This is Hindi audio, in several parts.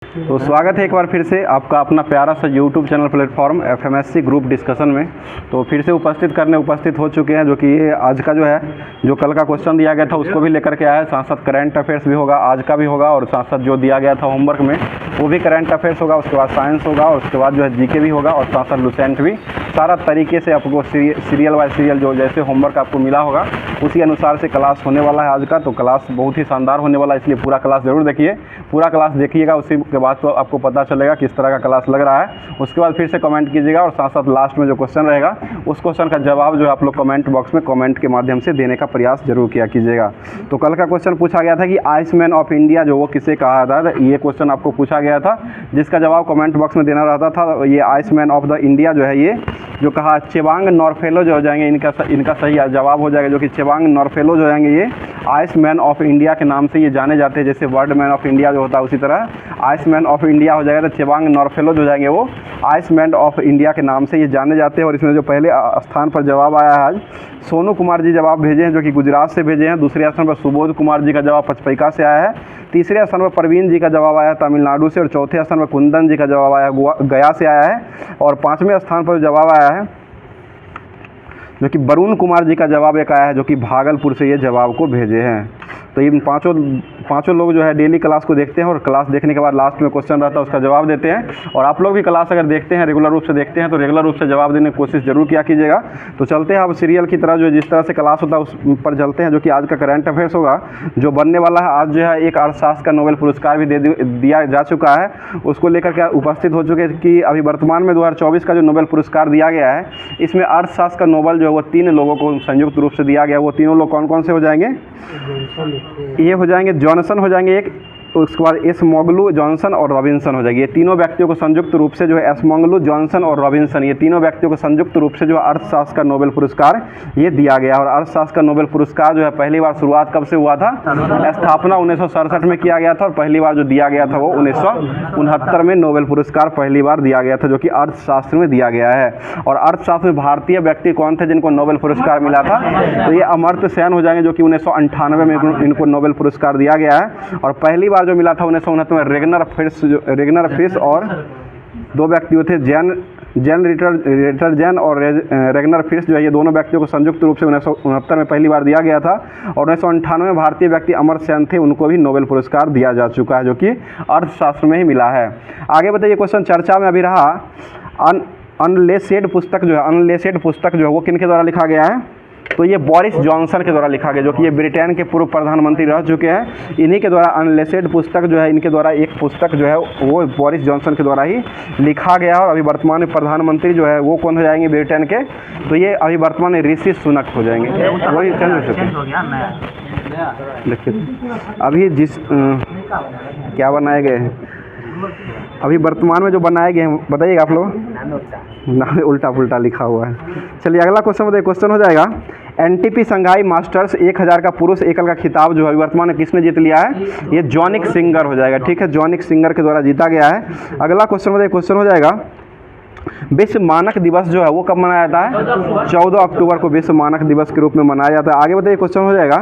तो स्वागत है एक बार फिर से आपका अपना प्यारा सा YouTube channel platform FMSC group discussion में। तो फिर से उपस्थित हो चुके हैं, जो कि ये आज का जो है जो कल का क्वेश्चन दिया गया था उसको भी लेकर के आया है। साथ साथ करंट अफेयर्स भी होगा, आज का भी होगा, और साथ साथ जो दिया गया था होमवर्क में वो भी करंट अफेयर्स होगा, उसके बाद साइंस होगा, और उसके बाद जो है जीके भी होगा, और साथ साथ लुसेंट भी। सारा तरीके से आपको सीरियल बाय सीरियल जो जैसे होमवर्क आपको मिला होगा उसी अनुसार से क्लास होने वाला है आज का। तो क्लास बहुत ही शानदार होने वाला है, इसलिए पूरा क्लास ज़रूर देखिए। पूरा क्लास देखिएगा, उसी के बाद तो आपको पता चलेगा किस तरह का क्लास लग रहा है। उसके बाद फिर से कमेंट कीजिएगा, और साथ साथ लास्ट में जो क्वेश्चन रहेगा उस क्वेश्चन का जवाब जो है आप लोग कमेंट बॉक्स में कमेंट के माध्यम से देने का प्रयास जरूर किया कीजिएगा। तो कल का क्वेश्चन पूछा गया था कि आइसमैन ऑफ इंडिया जो वो किसे कहा था, ये क्वेश्चन आपको पूछा गया था, जिसका जवाब कमेंट बॉक्स में देना रहता था। ये आइसमैन ऑफ द इंडिया जो है, ये जो कहा चेवांग नॉरफेलो जो हो जाएंगे, इनका सही जवाब हो जाएगा, जो कि चेवांग नॉरफेलो जो जाएंगे ये आइसमैन ऑफ इंडिया के नाम से ये जाने जाते हैं। जैसे वर्ल्ड मैन ऑफ इंडिया जो होता है उसी तरह आइसमैन ऑफ इंडिया हो जाएगा, तो चेवांग नॉरफेलो जो जाएंगे वो आइसमैन ऑफ इंडिया के नाम से ये जाने जाते हैं। और इसमें जो पहले स्थान पर जवाब आया है आज सोनू कुमार जी जवाब भेजे हैं, जो कि गुजरात से भेजे हैं। दूसरे स्थान पर सुबोध कुमार जी का जवाब पचपैका से आया है। तीसरे स्थान पर परवीन जी का जवाब आया है तमिलनाडु से, और चौथे स्थान पर कुंदन जी का जवाब आया गया से आया है। और पाँचवें स्थान पर जवाब आया है जो कि वरुण कुमार जी का जवाब एक आया है, जो कि भागलपुर से ये जवाब को भेजे हैं। तो इन पांचों लोग जो है डेली क्लास को देखते हैं, और क्लास देखने के बाद लास्ट में क्वेश्चन रहता है उसका जवाब देते हैं। और आप लोग भी क्लास अगर देखते हैं, रेगुलर रूप से देखते हैं, तो रेगुलर रूप से जवाब देने की कोशिश जरूर किया कीजिएगा। तो चलते हैं अब सीरियल की तरह, जो जिस तरह से क्लास होता है उस पर चलते हैं, जो कि आज का करंट अफेयर्स होगा जो बनने वाला है। आज जो है एक अर्थशास्त्र का नोबेल पुरस्कार भी दिया जा चुका है, उसको लेकर के उपस्थित हो चुके हैं कि अभी वर्तमान में 2024 का जो नोबेल पुरस्कार दिया गया है, इसमें अर्थशास्त्र का नोबेल जो है वो 3 लोगों को संयुक्त रूप से दिया गया। वो तीनों लोग कौन कौन से हो जाएंगे? ये हो जाएंगे जॉनसन हो जाएंगे एक, उसके बाद एसमोगलू, जॉनसन और रॉबिन्सन हो जाएगी। ये तीनों व्यक्तियों को संयुक्त रूप से जो है एसमोगलू, जॉनसन और रॉबिन्सन, ये तीनों व्यक्तियों को संयुक्त रूप से जो अर्थशास्त्र का नोबेल पुरस्कार ये दिया गया। और अर्थशास्त्र का नोबेल पुरस्कार जो है पहली बार शुरुआत कब से हुआ था? स्थापना 1967 में किया गया था, और पहली बार जो दिया गया था वो 1969 में नोबेल पुरस्कार पहली बार दिया गया था, जो कि अर्थशास्त्र में दिया गया है। और अर्थशास्त्र में भारतीय व्यक्ति कौन थे जिनको नोबेल पुरस्कार मिला था? तो ये अमर्त्य सेन हो जाएंगे, जो कि 1998 में इनको नोबेल पुरस्कार दिया गया है। और पहली बार जो मिला था 1969 में रेगनर फिश और 2 व्यक्तियों थे, जैन रिटर्जन और रेगनर फिश जो है, ये दोनों व्यक्तियों को संयुक्त रूप से 1969 में पहली बार दिया गया था। और 1998 में भारतीय व्यक्ति अमर्त्य सेन थे, उनको भी नोबेल पुरस्कार दिया जा चुका है, जो कि अर्थशास्त्र में ही मिला है। आगे बताइए, क्वेश्चन चर्चा में अभी रहा अनलेसेड पुस्तक जो है वो किनके द्वारा लिखा गया है? तो ये बोरिस जॉनसन के द्वारा लिखा गया, जो कि ये ब्रिटेन के पूर्व प्रधानमंत्री रह चुके हैं। इन्हीं के द्वारा अनलेसेड पुस्तक जो है, इनके द्वारा एक पुस्तक जो है वो बोरिस जॉनसन के द्वारा ही लिखा गया। और अभी वर्तमान में प्रधानमंत्री जो है वो कौन हो जाएंगे ब्रिटेन के? तो ये अभी वर्तमान में ऋषि सुनक हो जाएंगे। वही चेंज हो सकते हैं। देखिए अभी क्या बनाए गए हैं अभी वर्तमान में जो बनाए गए हैं, बताइएगा आप लोग, नाम उल्टा पुल्टा लिखा हुआ है। चलिए अगला क्वेश्चन बताइए। क्वेश्चन हो जाएगा एनटीपी संघाई मास्टर्स 1000 का पुरुष एकल का खिताब जो है वर्तमान में किसने जीत लिया है? ये जॉनिक सिंगर हो जाएगा। ठीक है, जॉनिक सिंगर के द्वारा जीता गया है। अगला क्वेश्चन बताइए। क्वेश्चन हो जाएगा विश्व मानक दिवस जो है वो कब मनाया जाता है? 14 अक्टूबर को विश्व मानक दिवस के रूप में मनाया जाता है। आगे बताइए, क्वेश्चन हो जाएगा,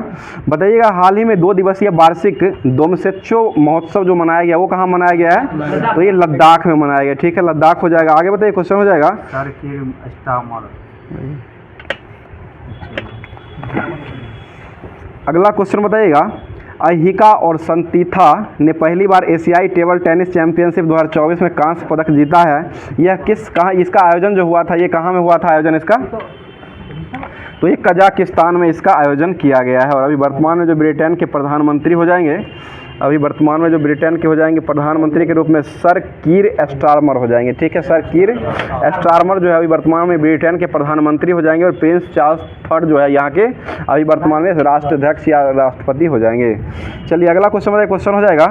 बताइएगा हाल ही में 2 दिवसीय वार्षिक दोमसेच्चो महोत्सव जो मनाया गया वो कहाँ मनाया गया है? तो ये लद्दाख में मनाया गया। ठीक है, लद्दाख हो जाएगा। आगे बताइए, क्वेश्चन हो जाएगा अगला क्वेश्चन बताइएगा अहिका और संतीथा ने पहली बार एशियाई टेबल टेनिस चैंपियनशिप 2024 में कांस्य पदक जीता है। यह कहाँ इसका आयोजन जो हुआ था, ये कहाँ में हुआ था आयोजन इसका? तो ये कजाकिस्तान में इसका आयोजन किया गया है। और अभी वर्तमान में जो ब्रिटेन के प्रधानमंत्री हो जाएंगे, प्रधानमंत्री के रूप में सर कीर स्टारमर हो जाएंगे। ठीक है, सर कीर स्टारमर जो है अभी वर्तमान में ब्रिटेन के प्रधानमंत्री हो जाएंगे। और प्रिंस चार्ल्स थर्ड जो है यहाँ के अभी वर्तमान में राष्ट्राध्यक्ष या राष्ट्रपति हो जाएंगे। चलिए अगला क्वेश्चन हो जाएगा,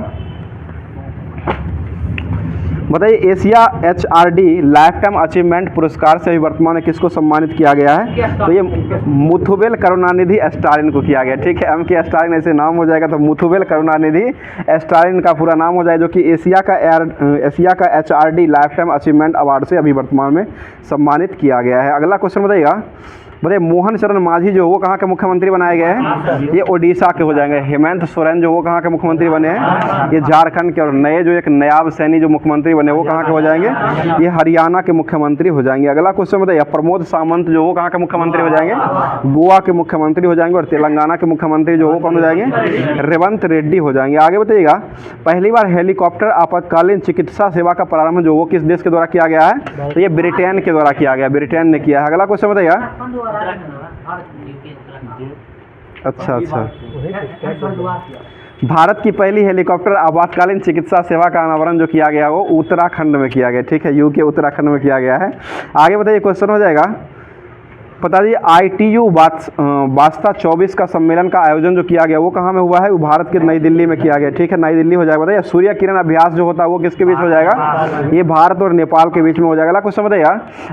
बताइए Asia HRD life time achievement पुरस्कार से अभी वर्तमान में किसको सम्मानित किया गया है? तो ये मुथुवेल करुणानिधि स्टालिन को किया गया। ठीक है, एम के स्टालिन ऐसे नाम हो जाएगा, तो मुथुवेल करुणानिधि स्टालिन का पूरा नाम हो जाए, जो कि एशिया का HRD life time achievement award से अभी वर्तमान में सम्मानित किया गया है। अगला क्वेश्चन बताइएगा बताइए मोहन चरण मांझी जो वो कहाँ के मुख्यमंत्री बनाए गए हैं? ये ओडिशा के हो जाएंगे। हेमंत सोरेन जो वो कहाँ के मुख्यमंत्री बने हैं? ये झारखंड के। और नए जो एक नायब सैनी जो मुख्यमंत्री बने वो कहाँ के हो जाएंगे? ये हरियाणा के मुख्यमंत्री हो जाएंगे। अगला क्वेश्चन बताइए प्रमोद सावंत जो वो कहाँ के मुख्यमंत्री हो जाएंगे? गोवा के मुख्यमंत्री हो जाएंगे। और तेलंगाना के मुख्यमंत्री जो वो कौन हो जाएंगे? रेवंत रेड्डी हो जाएंगे। आगे बताइएगा पहली बार हेलीकॉप्टर आपातकालीन चिकित्सा सेवा का प्रारंभ जो वो किस देश के द्वारा किया गया है? तो ये ब्रिटेन के द्वारा किया गया, ब्रिटेन ने किया है। अगला क्वेश्चन बताइएगा। अच्छा, भारत की पहली हेलीकॉप्टर आपातकालीन चिकित्सा सेवा का अनावरण जो किया गया वो उत्तराखंड में किया गया। ठीक है, यूके उत्तराखंड में किया गया है। आगे बताइए क्वेश्चन हो जाएगा, बता दीजिए ITU वास्ता 24 का सम्मेलन का आयोजन जो किया गया वो कहाँ में हुआ है? वो भारत के नई दिल्ली में किया गया। ठीक है, नई दिल्ली हो जाएगा। बताइए सूर्य किरण अभ्यास जो होता है वो किसके बीच हो जाएगा? ये भारत और नेपाल के बीच में हो जाएगा। अगला क्वेश्चन बताइए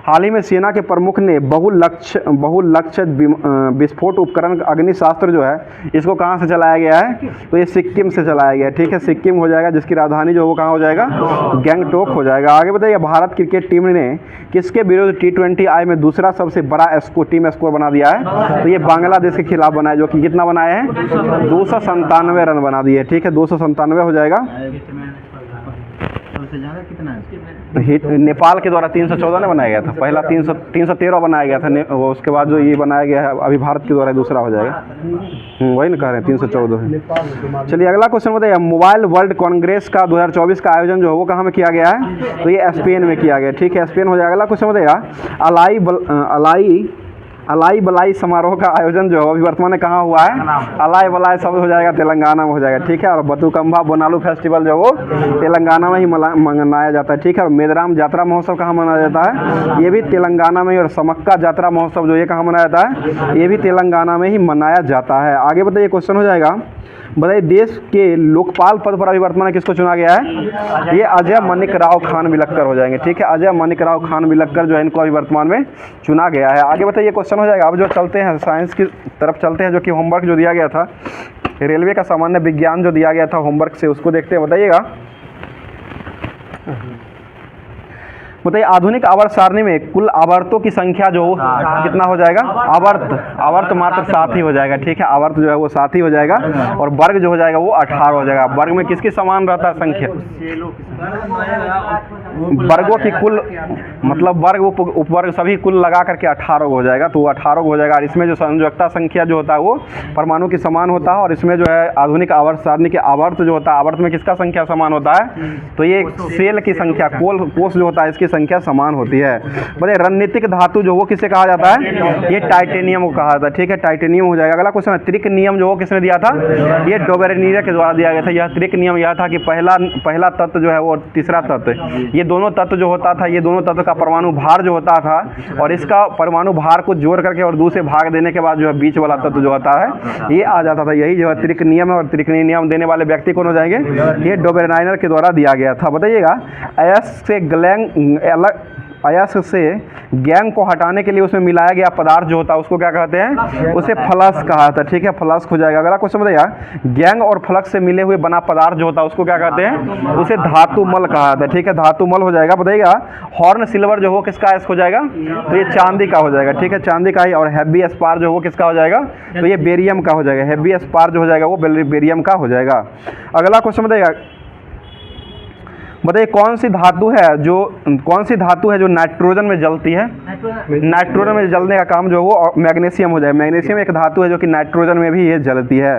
हाल ही में सेना के प्रमुख ने बहुलक्ष्य विस्फोट उपकरण अग्निशास्त्र जो है इसको कहाँ से चलाया गया है? तो ये सिक्किम से चलाया गया। ठीक है, सिक्किम हो जाएगा, जिसकी राजधानी जो वो कहाँ हो जाएगा? गैंगटोक हो जाएगा। आगे बताइए भारत क्रिकेट टीम ने किसके विरुद्ध T20I में दूसरा सबसे बड़ा टीम स्कोर बना दिया है? तो ये बांग्लादेश के खिलाफ बनाया, जो कि कितना बनाए हैं? 297 रन बना दिए। ठीक है, 297 हो जाएगा। नेपाल के द्वारा 314 ने बनाया गया था, पहला 313 बनाया गया था, उसके बाद जो ये बनाया गया है अभी भारत के द्वारा दूसरा हो जाएगा। वही ना कह रहे हैं 314 है। चलिए अगला क्वेश्चन बताइए मोबाइल वर्ल्ड कांग्रेस का 2024 का आयोजन जो है वो कहाँ में किया गया है? तो ये स्पेन में किया गया। ठीक है, स्पेन हो जाएगा। अगला क्वेश्चन बताइएगा अलाई बलाई समारोह का आयोजन जो है अभी वर्तमान में कहाँ हुआ है? अलाई बलाई सब हो जाएगा तेलंगाना में हो जाएगा। ठीक है, और बतुकम्बा बोनालू फेस्टिवल जो वो तेलंगाना में ही मनाया जाता है। ठीक है, और मेदराम यात्रा महोत्सव कहाँ मनाया जाता है? ये भी तेलंगाना में ही। और समक्का यात्रा महोत्सव जो ये कहाँ मनाया जाता है? ये भी तेलंगाना में ही मनाया जाता है। आगे बताइए क्वेश्चन हो जाएगा, बताइए देश के लोकपाल पद पर अभी वर्तमान में किसको चुना गया है? ये अजय मानिक राव खान विलक्कर हो जाएंगे। ठीक है, अजय मानिक राव खान विलक्कर जो है इनको अभी वर्तमान में चुना गया है। आगे बताइए क्वेश्चन हो जाएगा, अब जो चलते हैं साइंस की तरफ चलते हैं, जो कि होमवर्क जो दिया गया था रेलवे का सामान्य विज्ञान जो दिया गया था होमवर्क से, उसको देखते हैं। बताइएगा आधुनिक आवर्त सारणी में कुल आवर्तों की संख्या जो कितना हो जाएगा? आवर्त मात्र 7 ही हो जाएगा। ठीक है, आवर्त जो है वो 7 ही हो जाएगा। और वर्ग जो हो जाएगा वो 18 हो जाएगा। वर्ग में किसकी समान रहता है संख्या? वर्गों की कुल मतलब वर्ग उपवर्ग सभी कुल लगा करके 18 हो जाएगा, तो 18 हो जाएगा। और इसमें जो संयोजकता संख्या जो होता है वो परमाणु की समान होता है। और इसमें जो है आधुनिक आवर्त सारणी के आवर्त जो होता है, आवर्त में किसका संख्या समान होता है? तो ये सेल की संख्या कोष जो होता है इसकी संख्या समान होती है। बोले रणनीतिक धातु जो वो किसे कहा जाता है? ये टाइटेनियम को कहा जाता है। ठीक है, टाइटेनियम हो जाएगा। अगला क्वेश्चन है त्रिक नियम जो वो किसने दिया था? ये डोबेरेनियर के द्वारा दिया गया था। यह त्रिक नियम यह था कि पहला तत्व जो है वो तीसरा तत्व, ये दोनों तत्व जो होता था, ये दोनों तत्व का परमाणु भार जो होता था और इसका परमाणु भार को जोड़ करके और दूसरे भाग देने के बाद जो है बीच वाला तत्व जो होता है ये आ जाता था। यही जो है त्रिक नियम है। और त्रिक नियम देने वाले व्यक्ति कौन हो जाएंगे? ये डोबेरेनियर के द्वारा दिया गया था। बताइएगा अयस्क से गैंग को हटाने के लिए उसमें मिलाया गया पदार्थ जो होता है उसको क्या कहते हैं? उसे फ्लक्स कहा जाता है। ठीक है, फ्लक्स हो जाएगा। अगला क्वेश्चन बताइएगा गैंग और फ्लक्स से मिले हुए बना पदार्थ जो होता है उसको क्या कहते हैं? उसे धातुमल कहा जाता है। ठीक है, धातुमल हो जाएगा। बताइएगा हॉर्न सिल्वर जो हो किसका अयस्क हो जाएगा? तो ये चांदी का हो जाएगा। ठीक है, चांदी का ही। और हैवी स्पार जो हो किसका हो जाएगा? तो ये बेरियम का हो जाएगा। हैवी स्पार जो हो जाएगा वो बेरियम का हो जाएगा। अगला क्वेश्चन बताइए कौन सी धातु है जो नाइट्रोजन में जलती है? नाइट्रोजन में जलने का काम जो वो मैग्नीशियम हो जाएगा। मैग्नीशियम एक धातु है जो कि नाइट्रोजन में भी ये जलती है।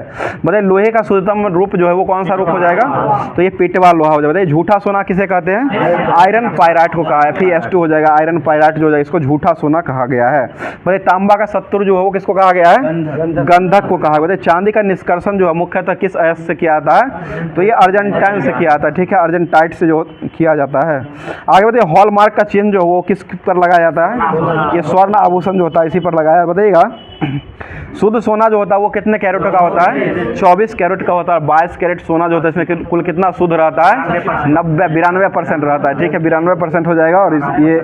बताइए लोहे का शुद्धतम रूप जो है वो कौन सा रूप हो जाएगा? तो ये पिटवा लोहा हो जाएगा। बताइए झूठा सोना किसे कहते हैं? आयरन पायराइट को कहा है। Fe2 हो जाएगा। आयरन पायराइट जो है इसको झूठा सोना कहा गया है। बताइए तांबा का शत्रु जो है वो किसको कहा गया है? गंधक को कहा। बताइए चांदी का निष्कर्षण जो है मुख्यतः किस अयस्क से किया जाता है? तो ये अर्जेंटाइन से किया जाता है। ठीक है, अर्जेंटाइट से किया जाता है। आगे बताइए हॉलमार्क का चिन्ह जो वो किस पर लगाया जाता है? ये स्वर्ण आभूषण जो होता है इसी पर लगाया। बताइएगा शुद्ध सोना जो होता है वो कितने कैरेट का होता है? 24 कैरेट का होता है। 22 कैरेट सोना जो होता है इसमें कुल कितना शुद्ध रहता है? 92% रहता है। ठीक है, 92% हो जाएगा। और ये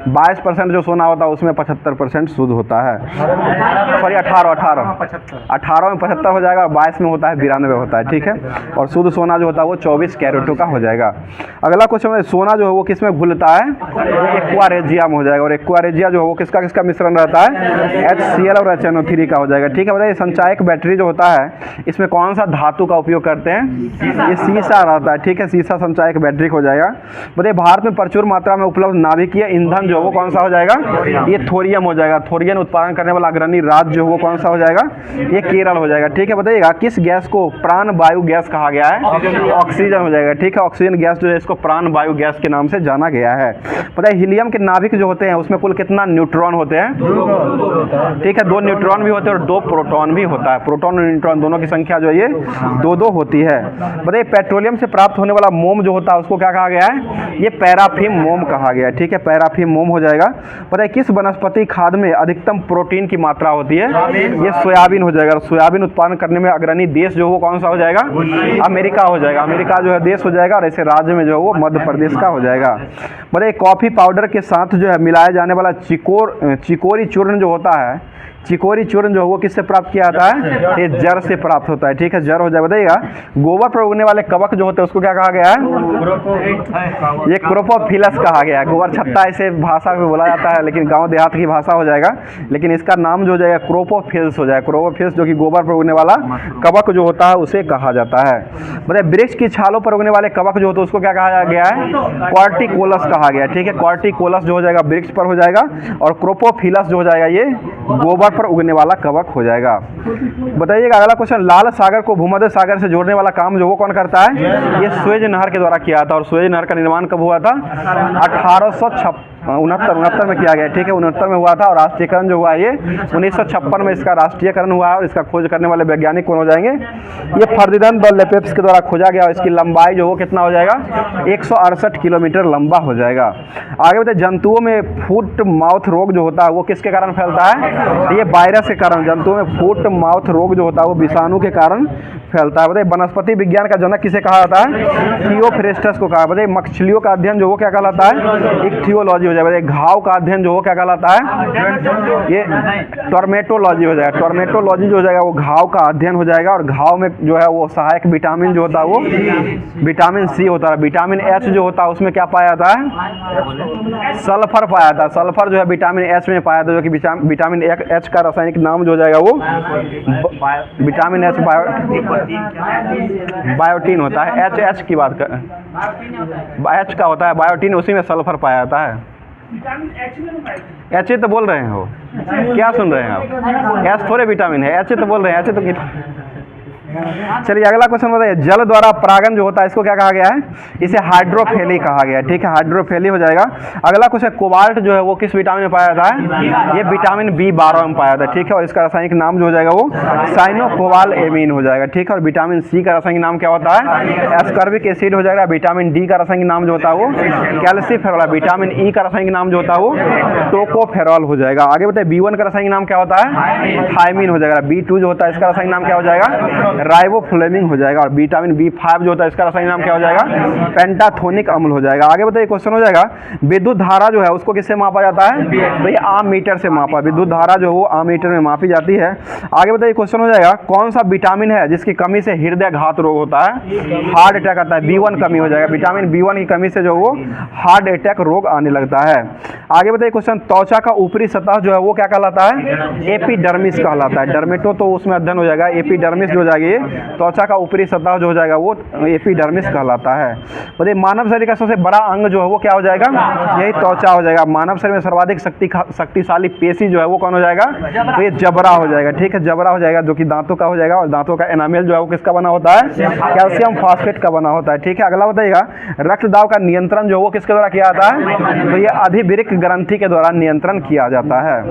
22% जो सोना होता है उसमें 75% शुद्ध होता है। सॉरी 18 में 75 हो जाएगा और 22 में होता है 92 होता है। ठीक है, और शुद्ध सोना जो होता है वो 24 कैरेटों का हो जाएगा। अगला क्वेश्चन है, सोना जो है वो किस में घुलता है? एक्वा रेजिया में हो जाएगा। और एक्वा रेजिया जो है वो किसका किसका मिश्रण रहता है? HCl और HNO3 का हो जाएगा। ठीक है, बताइए संचायक बैटरी जो होता है इसमें कौन सा धातु का उपयोग करते हैं? ये सीसा रहता है। ठीक है, सीसा संचायक बैटरी हो जाएगा। बताइए भारत में प्रचुर मात्रा में उपलब्ध नाभिकीय ईंधन जो वो कौन सा हो जाएगा? ये थोरियम हो जाएगा। थोरियम उत्पादन करने वाला अग्रणी राज्य जो वो कौन सा हो जाएगा? ये केरल हो जाएगा। ठीक है, बताइएगा किस गैस को प्राण वायु गैस कहा गया है? ऑक्सीजन हो जाएगा। ठीक है, ऑक्सीजन गैस जो है इसको प्राण वायु गैस के नाम से जाना गया है। बताइए हीलियम के नाभिक जो होते हैं उसमें कुल कितना न्यूट्रॉन होते हैं? ठीक है, 2 न्यूट्रॉन भी होते हैं और 2 प्रोटॉन भी होता है। प्रोटॉन और न्यूट्रॉन दोनों की संख्या जो है ये 2-2 होती है। बताइए पेट्रोलियम से प्राप्त होने वाला मोम जो होता है उसको क्या कहा गया है? ये पैराफिन मोम कहा गया है। ठीक है, पैराफिन मोम हो जाएगा। बताइए किस वनस्पति खाद में अधिकतम प्रोटीन की मात्रा होती है? ये सोयाबीन हो जाएगा। सोयाबीन उत्पादन करने में अग्रणी देश जो वो कौन सा हो जाएगा? अमेरिका हो जाएगा। अमेरिका जो है देश हो जाएगा। और ऐसे राज्य में जो है वो मध्य प्रदेश का हो जाएगा। बताइए कॉफ़ी पाउडर के साथ जो है मिलाया जाने वाला चिकोरी चूर्ण जो होता है, चिकोरी चूर्ण जो है वो किससे प्राप्त किया जाता है? ये जर से प्राप्त होता है। ठीक है, जर हो जाए। बताइएगा गोबर पर उगने वाले कवक जो होते हैं उसको क्या कहा गया है? ये क्रोपोफिलस कहा गया है। गोबर छत्ता ऐसे भाषा में बोला जाता है, लेकिन गांव देहात की भाषा हो जाएगा। लेकिन इसका नाम जो हो जाएगा क्रोपोफिलस हो जाएगा। क्रोपोफिलस जो कि गोबर पर उगने वाला कवक जो होता है उसे कहा जाता है। बताइए वृक्ष की छालों पर उगने वाले कवक जो होते हैं उसको क्या कहा गया है? कॉर्टिकोलस कहा गया है। ठीक है, कॉर्टिकोलस जो हो जाएगा वृक्ष पर हो जाएगा। और क्रोपोफिलस जो हो जाएगा ये गोबर पर उगने वाला कवक हो जाएगा। बताइएगा अगला क्वेश्चन, लाल सागर को भूमध्य सागर से जोड़ने वाला काम जो वो कौन करता है? ये सुएज नहर के द्वारा किया था। और सुएज नहर का निर्माण कब हुआ था? 1869 में किया गया। ठीक है, 69 में हुआ था। और राष्ट्रीयकरण जो हुआ ये 1956 में इसका राष्ट्रीयकरण हुआ है। और इसका खोज करने वाले वैज्ञानिक कौन हो जाएंगे? ये फर्दिनांड द लेपेप्स के द्वारा खोजा गया। और इसकी लंबाई जो वो कितना हो जाएगा? 168 किलोमीटर लंबा हो जाएगा। आगे बताइए जंतुओं में फुट माउथ रोग जो होता है वो किसके कारण फैलता है? ये वायरस के कारण। जंतुओं में फुट माउथ रोग जो होता है वो विषाणु के कारण फैलता है। बताइए वनस्पति विज्ञान का जनक किसे कहा जाता है? थियोफ्रेस्टस को कहा। बताइए मछलियों का अध्ययन जो वो क्या कहलाता है? इक्थियोलॉजी हो जाएगा। घाव का अध्ययन जो वो क्या कहलाता है? ये टर्मेटोलॉजी हो जाएगा। टर्मेटोलॉजी जो हो जाएगा वो घाव का अध्ययन हो जाएगा। और घाव में जो है वो सहायक विटामिन जो होता है वो विटामिन सी होता है। विटामिन एच जो होता है उसमें क्या पाया जाता है? सल्फर पाया जाता है। सल्फर जो है विटामिन एच में पाया जाता है, जो कि विटामिन एच का रासायनिक नाम जो हो जाएगा वो विटामिन एच बायोटीन होता है। एच की बात कर एच का होता है बायोटीन, उसी में सल्फर पाया जाता है। एच तो बोल रहे हैं हो, क्या सुन रहे हैं आप? एच थोड़े विटामिन है, एच तो बोल रहे हैं। एच तो चलिए अगला क्वेश्चन बताइए, जल द्वारा परागन जो होता है इसको क्या कहा गया है? इसे हाइड्रोफेली कहा गया है। ठीक है, हाइड्रोफेली हो जाएगा। अगला क्वेश्चन, कोबाल्ट जो है वो किस विटामिन में पाया जाता है? ये विटामिन B12 में पाया जाता है। ठीक है, और इसका रासायनिक नाम जो हो जाएगा वो साइनोकोबाल एमीन हो जाएगा। ठीक है, और विटामिन सी का रासायनिक नाम क्या होता है? एस्कॉर्बिक एसिड हो जाएगा। विटामिन डी का रासायनिक नाम जो होता है वो कैल्सीफेरॉल। विटामिन ई का रासायनिक नाम जो होता है वो टोकोफेरॉल हो जाएगा। आगे बताइए B1 का रासायनिक नाम क्या होता है? थायमिन हो जाएगा। B2 जो होता है इसका रासायनिक नाम क्या हो जाएगा? राइबोफ्लेविन हो जाएगा। और विटामिन B5 जो होता है इसका रासायनिक नाम क्या हो जाएगा? पेंटाथोनिक अम्ल हो जाएगा। आगे बताइए क्वेश्चन हो जाएगा, विद्युत धारा जो है उसको किससे मापा जाता है? तो ये आममीटर से मापा। विद्युत धारा जो है वो आममीटर में मापी जाती है। आगे बताइए क्वेश्चन हो जाएगा, कौन सा विटामिन है जिसकी कमी से हृदय घात रोग होता है? हार्ट अटैक आता है। B1 कमी हो जाएगा। विटामिन B1 की कमी से जो वो हार्ट अटैक रोग आने लगता है। आगे बताइए क्वेश्चन, त्वचा का ऊपरी सतह जो है वो क्या कहलाता है? एपिडर्मिस कहलाता है। डर्मेटो तो उसमें अध्ययन हो जाएगा। एपिडर्मिस जो हो जाएगी त्वचा का ऊपरी सतह जो हो जाएगा वो एपिडर्मिस कहलाता है। बताइए मानव शरीर का सबसे बड़ा अंग जो है वो क्या हो जाएगा? यही त्वचा हो जाएगा। मानव शरीर में सर्वाधिक शक्तिशाली पेशी जो है वो कौन हो जाएगा? तो ये जबड़ा हो जाएगा। ठीक है, जबड़ा हो जाएगा, जो कि दांतों का हो जाएगा। और दांतों का एनामेल जो है वो किसका बना होता है? कैल्शियम फॉस्फेट का बना होता है। ठीक है, अगला बताइएगा, रक्तदाब का नियंत्रण जो है वो किसके द्वारा किया जाता है? तो ये अधिवृक्क ग्रंथि के द्वारा नियंत्रण किया जाता है।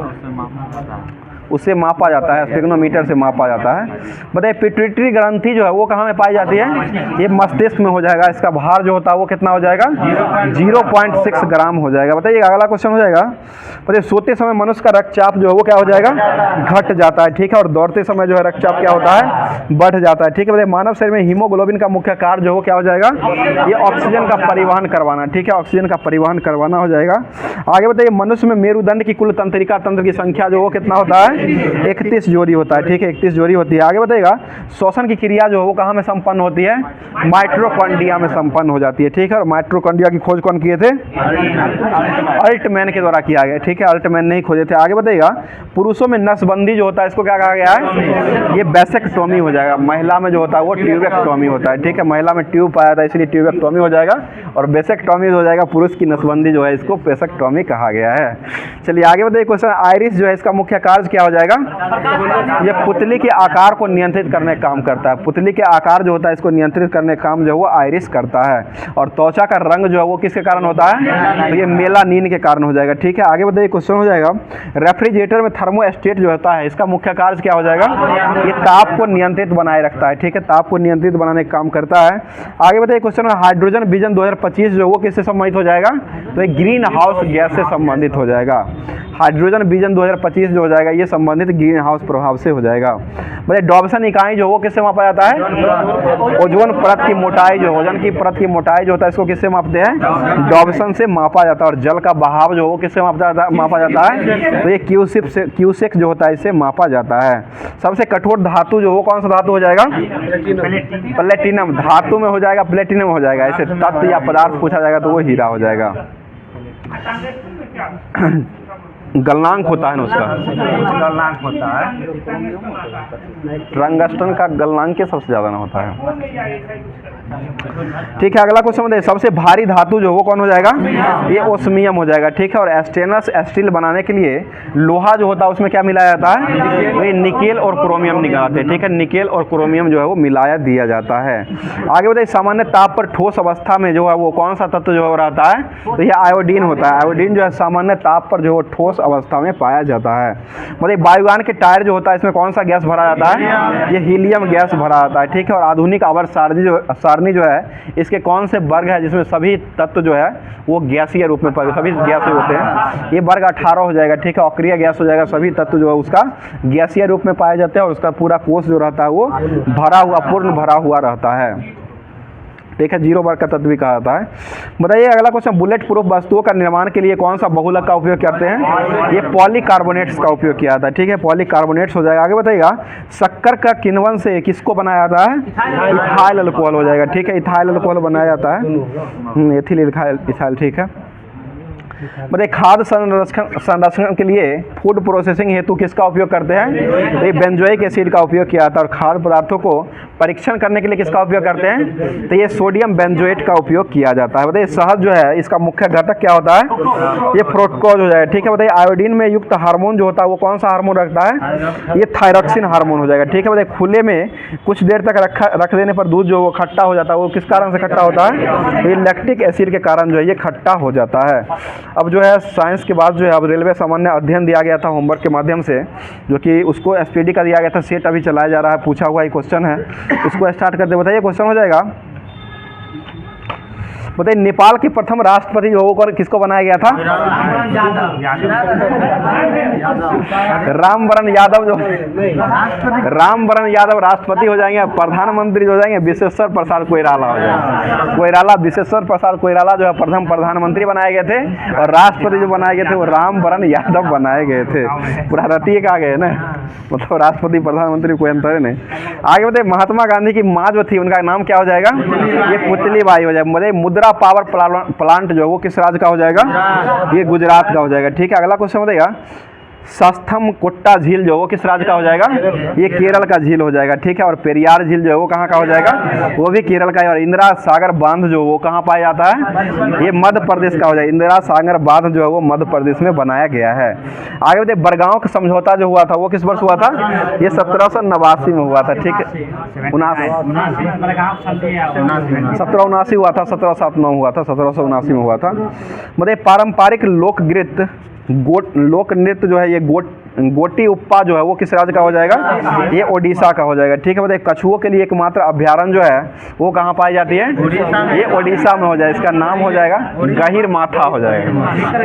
उससे मापा जाता है, स्फेग्नोमीटर से मापा जाता है। बताइए पिट्यूटरी ग्रंथि जो है वो कहाँ में पाई जाती है? ये मस्तिष्क में हो जाएगा। इसका भार जो होता है वो कितना हो जाएगा? 0.6 ग्राम हो जाएगा। बताइए अगला क्वेश्चन हो जाएगा, बताइए सोते समय मनुष्य का रक्तचाप जो है वो क्या हो जाएगा? घट जाता है, ठीक है। और दौड़ते समय जो है रक्तचाप क्या होता है? बढ़ जाता है, ठीक है। बताइए मानव शरीर में हीमोग्लोबिन का मुख्य कार्य जो हो क्या हो जाएगा? ये ऑक्सीजन का परिवहन करवाना, ठीक है, ऑक्सीजन का परिवहन करवाना हो जाएगा। आगे बताइए मनुष्य में मेरुदंड की कुल तंत्रिका तंत्र की संख्या जो वो कितना होता है? 31 जोड़ी होता है, ठीक है, 31 जोड़ी होती है। आगे बताइएगा श्वसन की क्रिया जो है वो कहाँ में संपन्न होती है? माइटोकॉन्ड्रिया में संपन्न हो जाती है, ठीक है। और माइटोकॉन्ड्रिया की खोज कौन किए थे? अल्टमैन के द्वारा किया गया, ठीक है, अल्टमैन ने ही खोजे थे। आगे बताइएगा पुरुषों में नसबंदी जो होता है इसको क्या कहा गया है? ये वैसेक्टोमी हो जाएगा। महिला में जो होता है वो ट्यूबेक्टोमी होता है, ठीक है, महिला में ट्यूब पाया था इसलिए ट्यूबेक्टोमी हो जाएगा। और वैसेक्टोमी हो जाएगा, पुरुष की नसबंदी जो है इसको वैसेक्टोमी कहा गया है। चलिए आगे बताइए क्वेश्चन, आइरिस जो है इसका मुख्य कार्य क्या हो जाएगा? ये पुतली के आकार को नियंत्रित करने का काम करता है। पुतली के आकार जो होता है इसको नियंत्रित करने का काम जो है वो आइरिस करता है। और त्वचा का रंग जो है वो किसके कारण होता है? तो ये मेलानिन के कारण हो जाएगा, ठीक है। आगे बताइए क्वेश्चन हो जाएगा, रेफ्रिजरेटर में थर्मोस्टेट जो होता है इसका मुख्य कार्य क्या हो जाएगा? ये ताप को नियंत्रित बनाए रखता है, ठीक है, ताप को नियंत्रित बनाने का काम करता है। आगे बताइए क्वेश्चन, हाइड्रोजन विजन 2025 जो वो किससे संबंधित हो जाएगा? तो ये ग्रीन हाउस गैस से संबंधित हो जाएगा। हाइड्रोजन विजन 2025 जो हो जाएगा ये संबंधित ग्रीन हाउस प्रभाव से हो जाएगा। बताइए डॉब्सन इकाई जो वो किससे मापा जाता है? ओजोन परत की मोटाई जो, ओजोन की परत की मोटाई जो होता है इसको किससे मापते हैं? डॉब्सन से मापा जाता है। और जल का बहाव जो वो किससे मापा जाता है? तो ये क्यूसेक जो होता है इससे मापा जाता है। सबसे कठोर धातु जो वो कौन सा धातु हो जाएगा? प्लेटिनम। धातु में हो जाएगा प्लेटिनम हो जाएगा। ऐसे तत्व या पदार्थ पूछा जाएगा तो वो हीरा हो जाएगा। गलनांक होता है ना उसका, गलनांक होता है, टंगस्टन का गलनांक सबसे ज़्यादा ना होता है। ठीक है अगला क्वेश्चन बताइए, सबसे भारी धातु जो वो कौन हो जाएगा? ये ओस्मियम हो जाएगा, ठीक है। और स्टेनलेस स्टील बनाने के लिए लोहा जो होता है उसमें क्या मिलाया जाता है? तो ये निकेल और क्रोमियम निकालते हैं, ठीक है, निकेल और क्रोमियम जो है वो मिलाया दिया जाता है। आगे बताइए सामान्य ताप पर ठोस अवस्था में जो है वो कौन सा तत्व जो रहता है? तो ये आयोडीन होता है। आयोडीन जो है सामान्य ताप पर जो ठोस अवस्था में पाया जाता है। मतलब वायुयान के टायर जो होता है इसमें कौन सा गैस भरा जाता है? ये हीलियम गैस भरा जाता है, ठीक है। और आधुनिक आवर्त सारणी जो है इसके कौन से वर्ग है जिसमें सभी तत्व जो है वो गैसीय रूप में सभी गैसीय होते हैं? ये वर्ग 18 हो जाएगा, ठीक है। अक्रिय गैस हो जाएगा, सभी तत्व जो है उसका गैसीय रूप में पाए जाते हैं। और उसका पूरा कोष जो रहता है वो भरा हुआ, पूर्ण भरा हुआ रहता है, ठीक है। 0 वर्ग का तत्व भी कहा जाता है। बताइए अगला क्वेश्चन, बुलेट प्रूफ वस्तुओं का निर्माण के लिए कौन सा बहुलक का उपयोग करते हैं? ये पॉलीकार्बोनेट्स का उपयोग किया जाता है, ठीक है, पॉलीकार्बोनेट्स हो जाएगा। आगे बताइएगा शक्कर का किण्वन से किसको बनाया जाता है? इथाइल अल्कोहल हो जाएगा, ठीक है, इथाइल अल्कोहल बनाया जाता है, एथिल इथाइल, ठीक है। बताइए खाद्य संरक्षण के लिए फूड प्रोसेसिंग हेतु किसका उपयोग करते हैं? तो ये बेंजोइक एसिड का उपयोग किया जाता है। और खाद्य पदार्थों को परीक्षण करने के लिए किसका उपयोग करते हैं? तो ये सोडियम बेंजोएट का उपयोग किया जाता है। बताइए शहद जो है इसका मुख्य घटक क्या होता है? ये फ्रुक्टोज हो जाएगा, ठीक है। बताइए आयोडीन में युक्त हार्मोन जो होता है वो कौन सा हार्मोन रखता है? ये थायरॉक्सिन हार्मोन हो जाएगा, ठीक है। बताइए खुले में कुछ देर तक रख देने पर दूध जो वो खट्टा हो जाता है, वो किस कारण से खट्टा होता है? ये लैक्टिक एसिड के कारण जो है ये खट्टा हो जाता है। अब जो है साइंस के बाद जो है अब रेलवे सामान्य अध्ययन दिया गया था होमवर्क के माध्यम से, जो कि उसको एसपीडी का दिया गया था, सेट अभी चलाया जा रहा है, पूछा हुआ ही क्वेश्चन है, इसको स्टार्ट करते। बताइए क्वेश्चन हो जाएगा, बताइए नेपाल के प्रथम राष्ट्रपति जो किसको बनाया गया था? रामवरण यादव जो रामवरण यादव राष्ट्रपति हो जाएंगे। प्रधानमंत्री जो हो जाएंगे विश्वेश्वर प्रसाद कोइराला हो जाएंगे। कोइराला, विश्वेश्वर प्रसाद कोइराला जो है प्रथम प्रधानमंत्री बनाए गए थे। और राष्ट्रपति जो बनाए गए थे वो रामवरण यादव बनाए गए थे। पूरा रटिए का गए ना, मतलब राष्ट्रपति प्रधानमंत्री कोई अंतर नहीं। आगे बताइए महात्मा गांधी की माँ जो थी उनका नाम क्या हो जाएगा? ये पुतली बाई हो जाएगा। मतलब मुद्रा पावर प्लांट जो है वो किस राज्य का हो जाएगा? ये गुजरात का हो जाएगा, ठीक है। अगला क्वेश्चन बताइएगा सस्थम कोट्टा झील जो वो किस राज्य का हो जाएगा? ये केरल का झील हो जाएगा, ठीक है। और पेरियार झील जो है वो कहाँ का हो जाएगा? वो भी केरल का है। और इंदिरा सागर बांध जो वो कहाँ पाया जाता है? ये मध्य प्रदेश का हो जाएगा। इंदिरा सागर बांध जो है वो मध्य प्रदेश में बनाया गया है। आगे बताइए बरगांव का समझौता जो हुआ था वो किस वर्ष हुआ था? ये 1789 में हुआ था, ठीक है। 1779 हुआ था, 1779 हुआ था, 1779 में हुआ था। बताइए पारंपरिक लोकगीत लोक नृत्य जो है ये गोटी उप्पा जो है वो किस राज्य का हो जाएगा? ये ओडिशा का हो जाएगा। ठीक है, बताइए कछुओं के लिए एकमात्र अभ्यारण्य जो है वो कहाँ पाई जाती है? ये ओडिशा में हो जाएगा। इसका नाम हो जाएगा गहीर माथा हो जाएगा।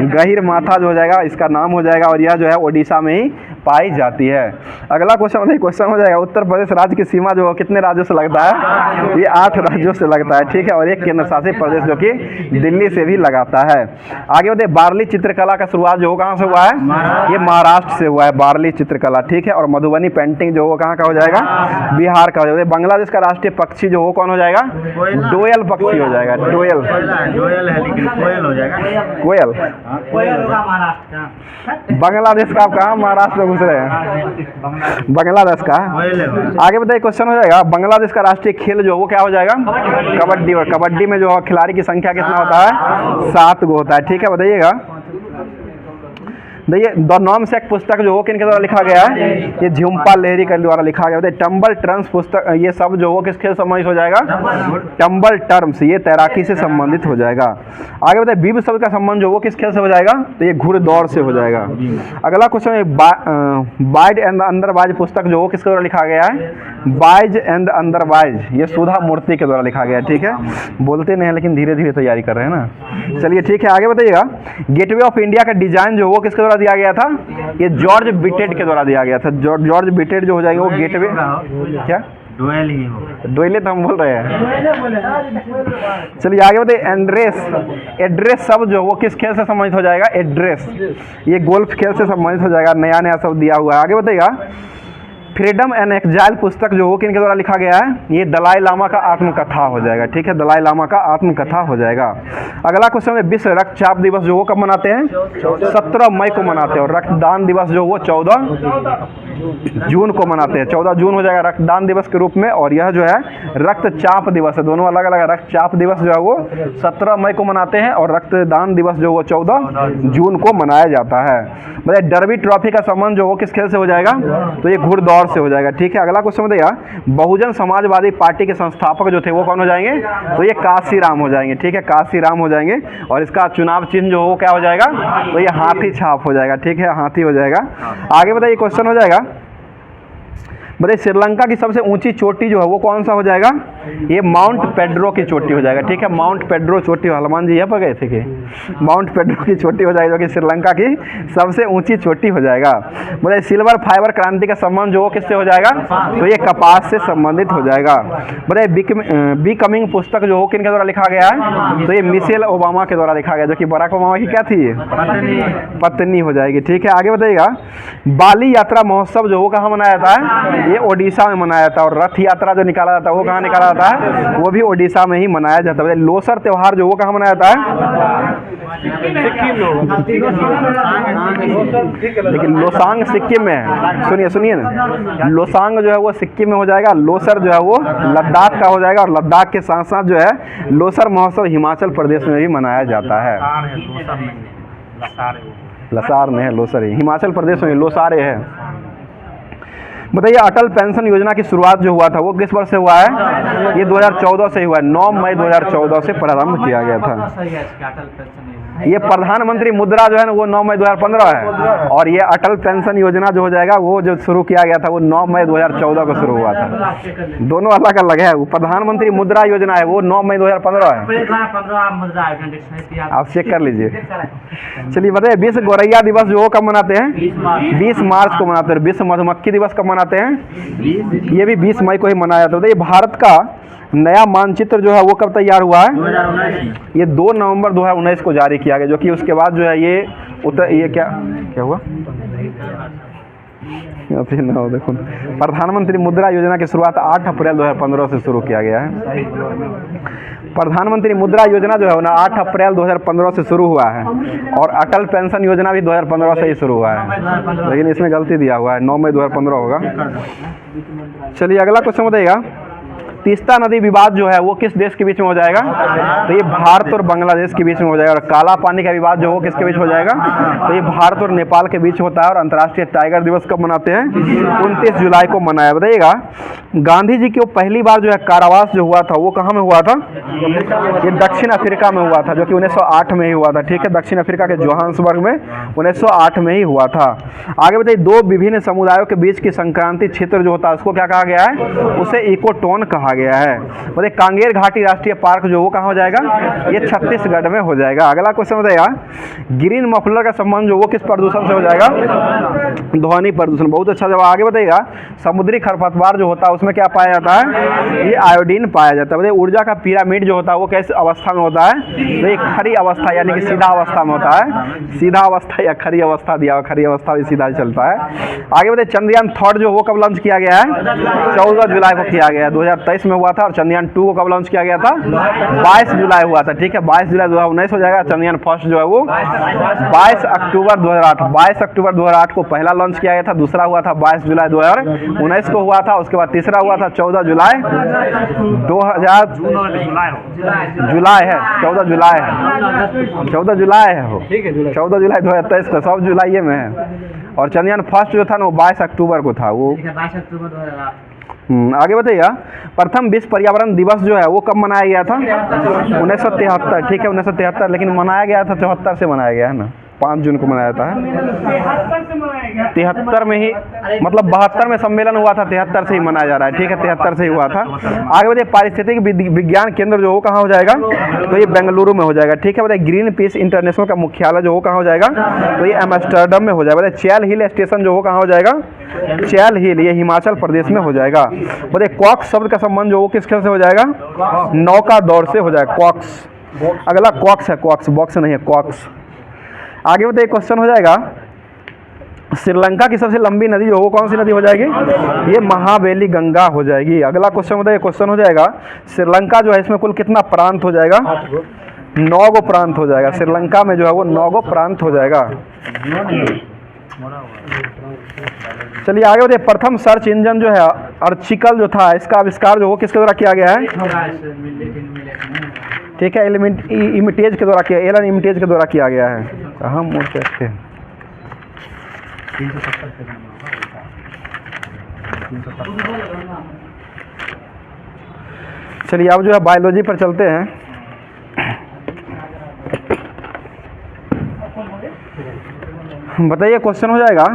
गहीर माथा जो हो जाएगा इसका नाम हो जाएगा, और यह जो है ओडिशा में ही पाई जाती है। अगला क्वेश्चन हो जाएगा, उत्तर प्रदेश राज्य की सीमा जो कितने राज्यों से लगता है? ये 8 राज्यों से लगता है। ठीक है, और एक केंद्र शासित प्रदेश जो कि दिल्ली से भी लगाता है। आगे बताइए बार्ली चित्रकला का शुरुआत जो कहाँ से हुआ है? ये महाराष्ट्र से हुआ है, बार्ली चित्रकला। ठीक है, और मधुबनी पेंटिंग जो वो कहाँ का हो जाएगा? बिहार का हो जाएगा। बांग्लादेश का राष्ट्रीय पक्षी जो वो कौन हो जाएगा? डोयल पक्षी हो जाएगा। डोयल है लेकिन कोयल हो जाएगा। कोयल कोयल होगा महाराष्ट्र का। बांग्लादेश का। आप कहाँ महाराष्ट्र में घुस रहे हैं? बांग्लादेश का। आगे बताइए क्वेश्चन हो जाएगा, बांग्लादेश का राष्ट्रीय खेल जो वो क्या हो जाएगा? कबड्डी। और कबड्डी में जो खिलाड़ी की संख्या कितना होता है? 7 गो होता है। ठीक है, बताइएगा देखिए द नॉमसेक पुस्तक जो वो किनके द्वारा लिखा गया है? ये झुम्पा लाहिरी के द्वारा लिखा गया। बताइए टम्बल टर्म्स पुस्तक, ये सब जो वो किस खेल से संबंधित हो जाएगा? टम्बल टर्म्स, ये तैराकी से संबंधित हो जाएगा। आगे बताइए बीब शब्द का संबंध जो वो किस खेल से हो जाएगा? तो ये घुड़दौड़ से हो जाएगा। अगला क्वेश्चन है बाइज एंड अंडरवाइज पुस्तक जो वो किसके द्वारा लिखा गया है? बाइज एंड अंडरवाइज, ये सुधा मूर्ति के द्वारा लिखा गया है। ठीक है, बोलते नहीं लेकिन धीरे धीरे तैयारी कर रहे हैं ना। चलिए ठीक है, आगे बताइएगा गेटवे ऑफ इंडिया का डिजाइन जो वो किसके द्वारा दिया गया था? ये जॉर्ज बिटेट के द्वारा दिया गया था। जॉर्ज बिटेट जो हो जाएगा वो गेटवे क्या? डोयल ही होगा। डोयले तो हम बोल रहे हैं। चलिए आगे बताइए एड्रेस शब्द जो वो किस खेल से संबंधित हो जाएगा? एड्रेस, ये गोल्फ खेल से संबंधित हो जाएगा। नया नया शब्द दिया हुआ है। आगे बताइएगा फ्रीडम एंड एक्जाइल पुस्तक जो वो किनके द्वारा लिखा गया है? ये दलाई लामा का आत्मकथा हो जाएगा। ठीक है, दलाई लामा का आत्मकथा हो जाएगा। अगला क्वेश्चन है विश्व रक्तचाप दिवस जो वो कब मनाते हैं? 17 मई को मनाते हैं। और रक्तदान दिवस जो वो 14 जून को मनाते हैं। 14 जून हो जाएगा रक्तदान दिवस के रूप में। और यह जो है रक्तचाप दिवस है, दोनों अलग अलग है। रक्तचाप दिवस जो है वो 17 मई को मनाते हैं, और रक्तदान दिवस जो वो 14 जून को मनाया जाता है। मतलब डर्बी ट्रॉफी का संबंध जो वो किस खेल से हो जाएगा? तो ये घुड़दौड़ से हो जाएगा। ठीक है, अगला क्वेश्चन बताइएगा बहुजन समाजवादी पार्टी के संस्थापक जो थे वो कौन हो जाएंगे? तो ये काशीराम हो जाएंगे। ठीक है, काशीराम हो जाएंगे। और इसका चुनाव चिन्ह जो वो क्या हो जाएगा? तो ये हाथी छाप हो जाएगा। ठीक है, हाथी हो जाएगा। आगे बताइए क्वेश्चन हो जाएगा बताइए श्रीलंका की सबसे ऊंची चोटी जो है वो कौन सा हो जाएगा? ये माउंट पेड्रो की चोटी हो जाएगा। ठीक है, माउंट पेड्रो चोटी, हनुमान जी यहाँ पर गए थे कि माउंट पेड्रो की चोटी हो जाएगी, जो कि श्रीलंका की सबसे ऊंची चोटी हो जाएगा। बताइए सिल्वर फाइबर क्रांति का संबंध जो वो किससे हो जाएगा? तो ये कपास से संबंधित हो जाएगा। बताइए बिकमिंग पुस्तक जो वो किनके द्वारा लिखा गया है? तो ये मिशेल ओबामा के द्वारा लिखा गया, जो कि बराक ओबामा की क्या थी? पत्नी हो जाएगी। ठीक है, आगे बताइएगा बाली यात्रा महोत्सव जो वो कहाँ मनाया जाता है? ये ओडिशा में मनाया जाता है। और रथ यात्रा जो निकाला जाता है वो कहाँ निकाला जाता है? वो भी ओडिशा में ही मनाया जाता है। लोसर त्योहार जो वो कहाँ मनाया जाता है? लेकिन लोसांग सिक्किम में है। सुनिए ना, लोसांग जो है वो सिक्किम में हो जाएगा। लोसर जो है वो लद्दाख का हो जाएगा। और लद्दाख के साथ साथ जो है लोसर महोत्सव हिमाचल प्रदेश में भी मनाया जाता है। लसार में है, लोसर ही हिमाचल प्रदेश में लोसारे है। बताइए अटल पेंशन योजना की शुरुआत जो हुआ था वो किस वर्ष से हुआ है? ये 2014 से हुआ है। 9 मई 2014 से प्रारंभ किया गया था। ये प्रधानमंत्री मुद्रा जो है ना वो 9 मई 2015 है। और ये अटल पेंशन योजना जो हो जाएगा वो जो शुरू किया गया था वो 9 मई 2014 को शुरू हुआ था। दोनों अलग अलग है। वो प्रधानमंत्री मुद्रा योजना है वो 9 मई 2015 है। आप चेक कर लीजिए। चलिए बताइए विश्व गौरैया दिवस जो वो कब मनाते हैं? 20 मार्च को मनाते हैं। विश्व मधुमक्खी दिवस कब मनाते हैं? ये भी 20 मई को ही मनाया जाता है। ये भारत का नया मानचित्र जो है वो कब तैयार हुआ है? ये 2 नवंबर 2019 को जारी किया गया, जो कि उसके बाद जो है ये क्या हुआ? देखो प्रधानमंत्री मुद्रा योजना की शुरुआत 8 अप्रैल 2015 से शुरू किया गया है। प्रधानमंत्री मुद्रा योजना जो है ना 8 अप्रैल 2015 से शुरू हुआ है। और अटल पेंशन योजना भी 2015 से ही शुरू हुआ है, लेकिन इसमें गलती दिया हुआ है, 9 मई 2015 होगा। चलिए अगला क्वेश्चन बताइएगा तीस्ता नदी विवाद जो है वो किस देश के बीच में हो जाएगा? तो ये भारत और बांग्लादेश के बीच में हो जाएगा। और काला पानी का विवाद जो हो किसके बीच हो जाएगा? तो ये भारत और नेपाल के बीच होता है। और अंतर्राष्ट्रीय टाइगर दिवस कब मनाते हैं? 29 जुलाई को मनाया। बताइएगा गांधी जी की वो पहली बार जो है कारावास जो हुआ था वो कहाँ में हुआ था? ये दक्षिण अफ्रीका में हुआ था, जो कि 1908 में ही हुआ था। ठीक है, दक्षिण अफ्रीका के जोहान्सबर्ग में 1908 में ही हुआ था। आगे बताइए, दो विभिन्न समुदायों के बीच की संक्रांति क्षेत्र जो होता है उसको क्या कहा गया है? उसे इकोटोन कहा गया है। बताइए कांगेर घाटी राष्ट्रीय पार्क जो वो कहाँ हो जाएगा? ये छत्तीसगढ़ में हो जाएगा। अगला क्वेश्चन बताइएगा, ग्रीन मफलर का संबंध जो वो किस प्रदूषण से हो जाएगा? ध्वनि प्रदूषण। बहुत अच्छा जवाब। आगे बताइएगा, समुद्री खरपतवार जो होता है उसमें क्या पाया जाता है? ये आयोडीन पाया जाता है। बताइए ऊर्जा का पिरामिड जो होता है वो कैसे अवस्था में होता है? तो एक खरी अवस्था यानी कि सीधा अवस्था में होता है। सीधा अवस्था या खरी अवस्था दिया हुआ, खरी अवस्था भी सीधा चलता है। आगे बताइए, चंद्रयान 3 जो वो कब लॉन्च किया गया है? 14 जुलाई को किया गया है, 2023 में हुआ था। और चंद्रयान 2 को कब लॉन्च किया गया था? 22 जुलाई हुआ था। ठीक है, 22 जुलाई 2019 हो जाएगा। चंद्रयान फर्स्ट जो है वो 22 अक्टूबर 2008 22 अक्टूबर 2008 को पहला लॉन्च किया गया था। दूसरा हुआ था 22 जुलाई 2019 को हुआ था। उसके बाद तीसरा हुआ था 14 जुलाई 2000 जुलाई है 14 जुलाई है 14 जुलाई है वो 14 जुलाई 2023 को, सब जुलाई में है। और चंद्रयान फर्स्ट जो था ना वो 22 अक्टूबर को था वो। 22 अक्टूबर 2008। आगे बताइए, प्रथम विश्व पर्यावरण दिवस जो है वो कब मनाया गया था? 1973। ठीक है, 1973, लेकिन मनाया गया था 74 से मनाया गया है ना, 5 जून को मनाया था। 73 में ही, मतलब 72 में सम्मेलन हुआ था, 73 से ही मनाया जा रहा है। ठीक है, 73 से ही हुआ था। आगे बताइए, पारिस्थितिक विज्ञान केंद्र जो वो कहाँ हो जाएगा? तो ये बेंगलुरु में हो जाएगा। ठीक है, बताइए ग्रीन पीस इंटरनेशनल का मुख्यालय जो वो कहाँ हो जाएगा? तो ये एम्स्टर्डम में हो जाएगा। बताइए चैल हिल स्टेशन जो वो कहाँ हो जाएगा? चैल हिल, ये हिमाचल प्रदेश में हो जाएगा। बताइए कॉक्स शब्द का संबंध जो वो किस खेल से हो जाएगा? नौका दौड़ से हो जाएगा। कॉक्स, अगला कॉक्स है, कॉक्स, बॉक्स नहीं है, कॉक्स। आगे बताइए क्वेश्चन हो जाएगा, श्रीलंका की सबसे लंबी नदी जो वो कौन सी नदी हो जाएगी? ये महावेली गंगा हो जाएगी। अगला क्वेश्चन बताइए, क्वेश्चन हो जाएगा, श्रीलंका जो है इसमें कुल कितना प्रांत हो जाएगा? 9 गो प्रांत हो जाएगा। श्रीलंका में जो है वो 9 गो प्रांत हो जाएगा। चलिए आगे बताइए, प्रथम सर्च इंजन जो है अर्चिकल जो था, इसका आविष्कार जो वो किसके द्वारा किया गया है? ठीक है, इमिटेज के द्वारा किया, एलन इमिटेज के द्वारा किया गया है। हम मोड़ सकते हैं। चलिए अब जो है बायोलॉजी पर चलते हैं। बताइए क्वेश्चन हो जाएगा,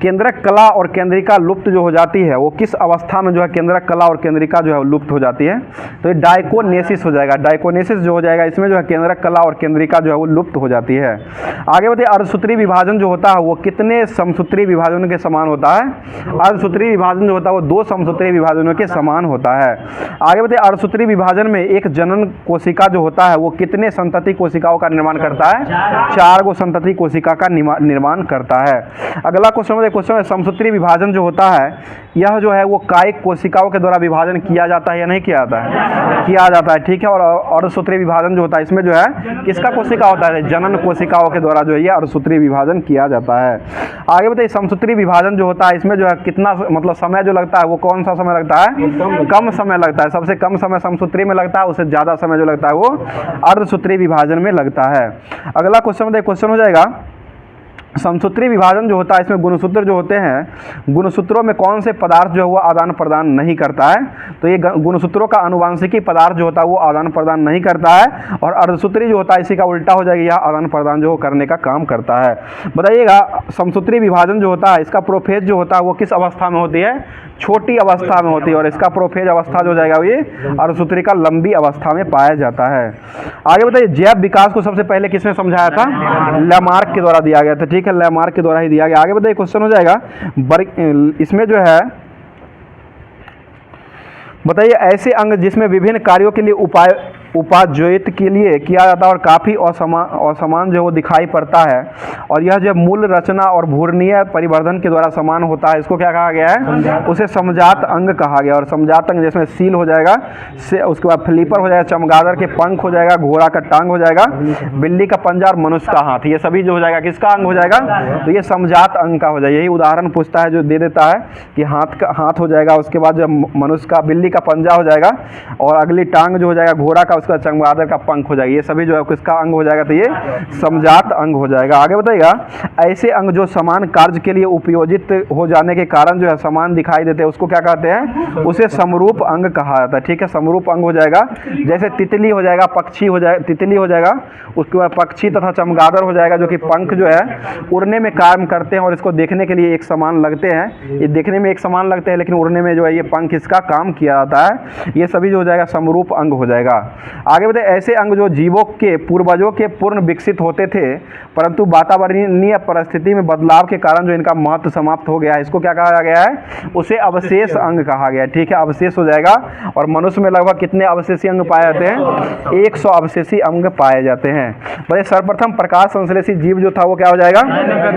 केंद्रक कला और केंद्रिका लुप्त जो हो जाती है वो किस अवस्था में जो है केंद्रक कला और केंद्रिका जो है लुप्त हो जाती है? तो ये डाइकोनेसिस हो जाएगा। डाइकोनेसिस जो हो जाएगा इसमें जो है केंद्रक कला और केंद्रिका जो है वो लुप्त हो जाती है। आगे बताइए, अर्धसूत्री विभाजन जो होता है वो कितने समसूत्री विभाजनों के समान होता है? अर्धसूत्री विभाजन जो होता है वो 2 समसूत्री विभाजनों के समान होता है। आगे बताइए, अर्धसूत्री विभाजन में एक जनन कोशिका जो होता है वो कितने संतति कोशिकाओं का निर्माण करता है? 4 गो संतति कोशिका का निर्माण करता है। अगला क्वेश्चन क्वेश्चन है, समसूत्री विभाजन जो होता है यह जो है वो कायिक कोशिकाओं के द्वारा विभाजन किया जाता है या नहीं किया जाता है? किया जाता है। ठीक है, और अर्धसूत्री विभाजन जो होता है इसमें जो है किसका कोशिका होता है? जनन कोशिकाओं के द्वारा जो है ये अर्धसूत्री विभाजन किया जाता है। आगे बताइए, समसूत्री विभाजन जो होता है इसमें जो है कितना मतलब समय जो लगता है वो कौन सा समय लगता है? कम समय लगता है। सबसे कम समय समसूत्री में लगता है, उससे ज़्यादा समय जो लगता है वो अर्धसूत्री विभाजन में लगता है। अगला क्वेश्चन बताइए, क्वेश्चन हो जाएगा, समसूत्री विभाजन जो होता है इसमें गुणसूत्र जो होते हैं, गुणसूत्रों में कौन से पदार्थ जो है वो आदान प्रदान नहीं करता है? तो ये गुणसूत्रों का आनुवांशिकी पदार्थ जो होता है वो आदान प्रदान नहीं करता है। और अर्धसूत्री जो होता है इसी का उल्टा हो जाएगा, यह आदान प्रदान जो करने का काम करता है। बताइएगा, समसूत्री विभाजन जो होता है इसका प्रोफेज जो होता है वो किस अवस्था में होती है? छोटी अवस्था में होती है। और इसका प्रोफेज अवस्था जो हो जाएगा ये अर्धसूत्री का लंबी अवस्था में पाया जाता है। आगे बताइए, जैव विकास को सबसे पहले किसने समझाया था? लैमार्क के द्वारा दिया गया था। ठीक है, लैमार्क के द्वारा ही दिया गया। आगे बताइए, क्वेश्चन हो जाएगा, इसमें जो है बताइए, ऐसे अंग जिसमें विभिन्न कार्यों के लिए उपाद्वयित के लिए किया जाता है और काफ़ी असमान जो है वो दिखाई पड़ता है, और यह जो मूल रचना और घूर्णीय परिवर्धन के द्वारा समान होता है, इसको क्या कहा गया है? उसे समजात अंग कहा गया। और समजात अंग जिसमें सील हो जाएगा, से उसके बाद फ्लीपर हो जाएगा, चमगादड़ के पंख हो जाएगा, घोड़ा का टांग हो जाएगा, बिल्ली का पंजा और मनुष्य का हाथ, ये सभी जो हो जाएगा किसका अंग हो जाएगा? तो ये समजात अंग का हो जाएगा। यही उदाहरण पूछता है जो दे देता है कि हाथ हो जाएगा, उसके बाद जो मनुष्य का बिल्ली का पंजा हो जाएगा, और अगली टांग जो हो जाएगा घोड़ा का, उसका चमगादड़ का पंख हो जाएगा, ये सभी जो है किसका अंग हो जाएगा? तो ये समजात अंग हो जाएगा। आगे बताइएगा, ऐसे अंग जो समान कार्य के लिए उपयोजित हो जाने के कारण जो है समान दिखाई देते हैं, उसको क्या कहते हैं? उसे समरूप अंग कहा जाता है। ठीक है, समरूप अंग हो जाएगा। जैसे तितली हो जाएगा, पक्षी हो जाएगा, तितली हो जाएगा, उसके बाद पक्षी तथा चमगादड़ हो जाएगा, जो कि पंख जो है उड़ने में काम करते हैं और इसको देखने के लिए एक समान लगते हैं। ये देखने में एक समान लगते हैं, लेकिन उड़ने में जो है ये पंख इसका काम किया जाता है। ये सभी जो हो जाएगा समरूप अंग हो जाएगा। आगे बताइए, ऐसे अंग जो जीवों के पूर्वजों के पूर्ण विकसित होते थे, परंतु वातावरणीय परिस्थिति में बदलाव के कारण जो इनका महत्व समाप्त हो गया है, इसको क्या कहा गया है? उसे अवशेष अंग कहा गया है। ठीक है, अवशेष हो जाएगा। और मनुष्य में लगभग कितने अवशेषी अंग पाए जाते हैं? 100 अवशेषी अंग पाए जाते हैं। बताइए, सर्वप्रथम प्रकाश संश्लेषी जीव जो था वो क्या हो जाएगा?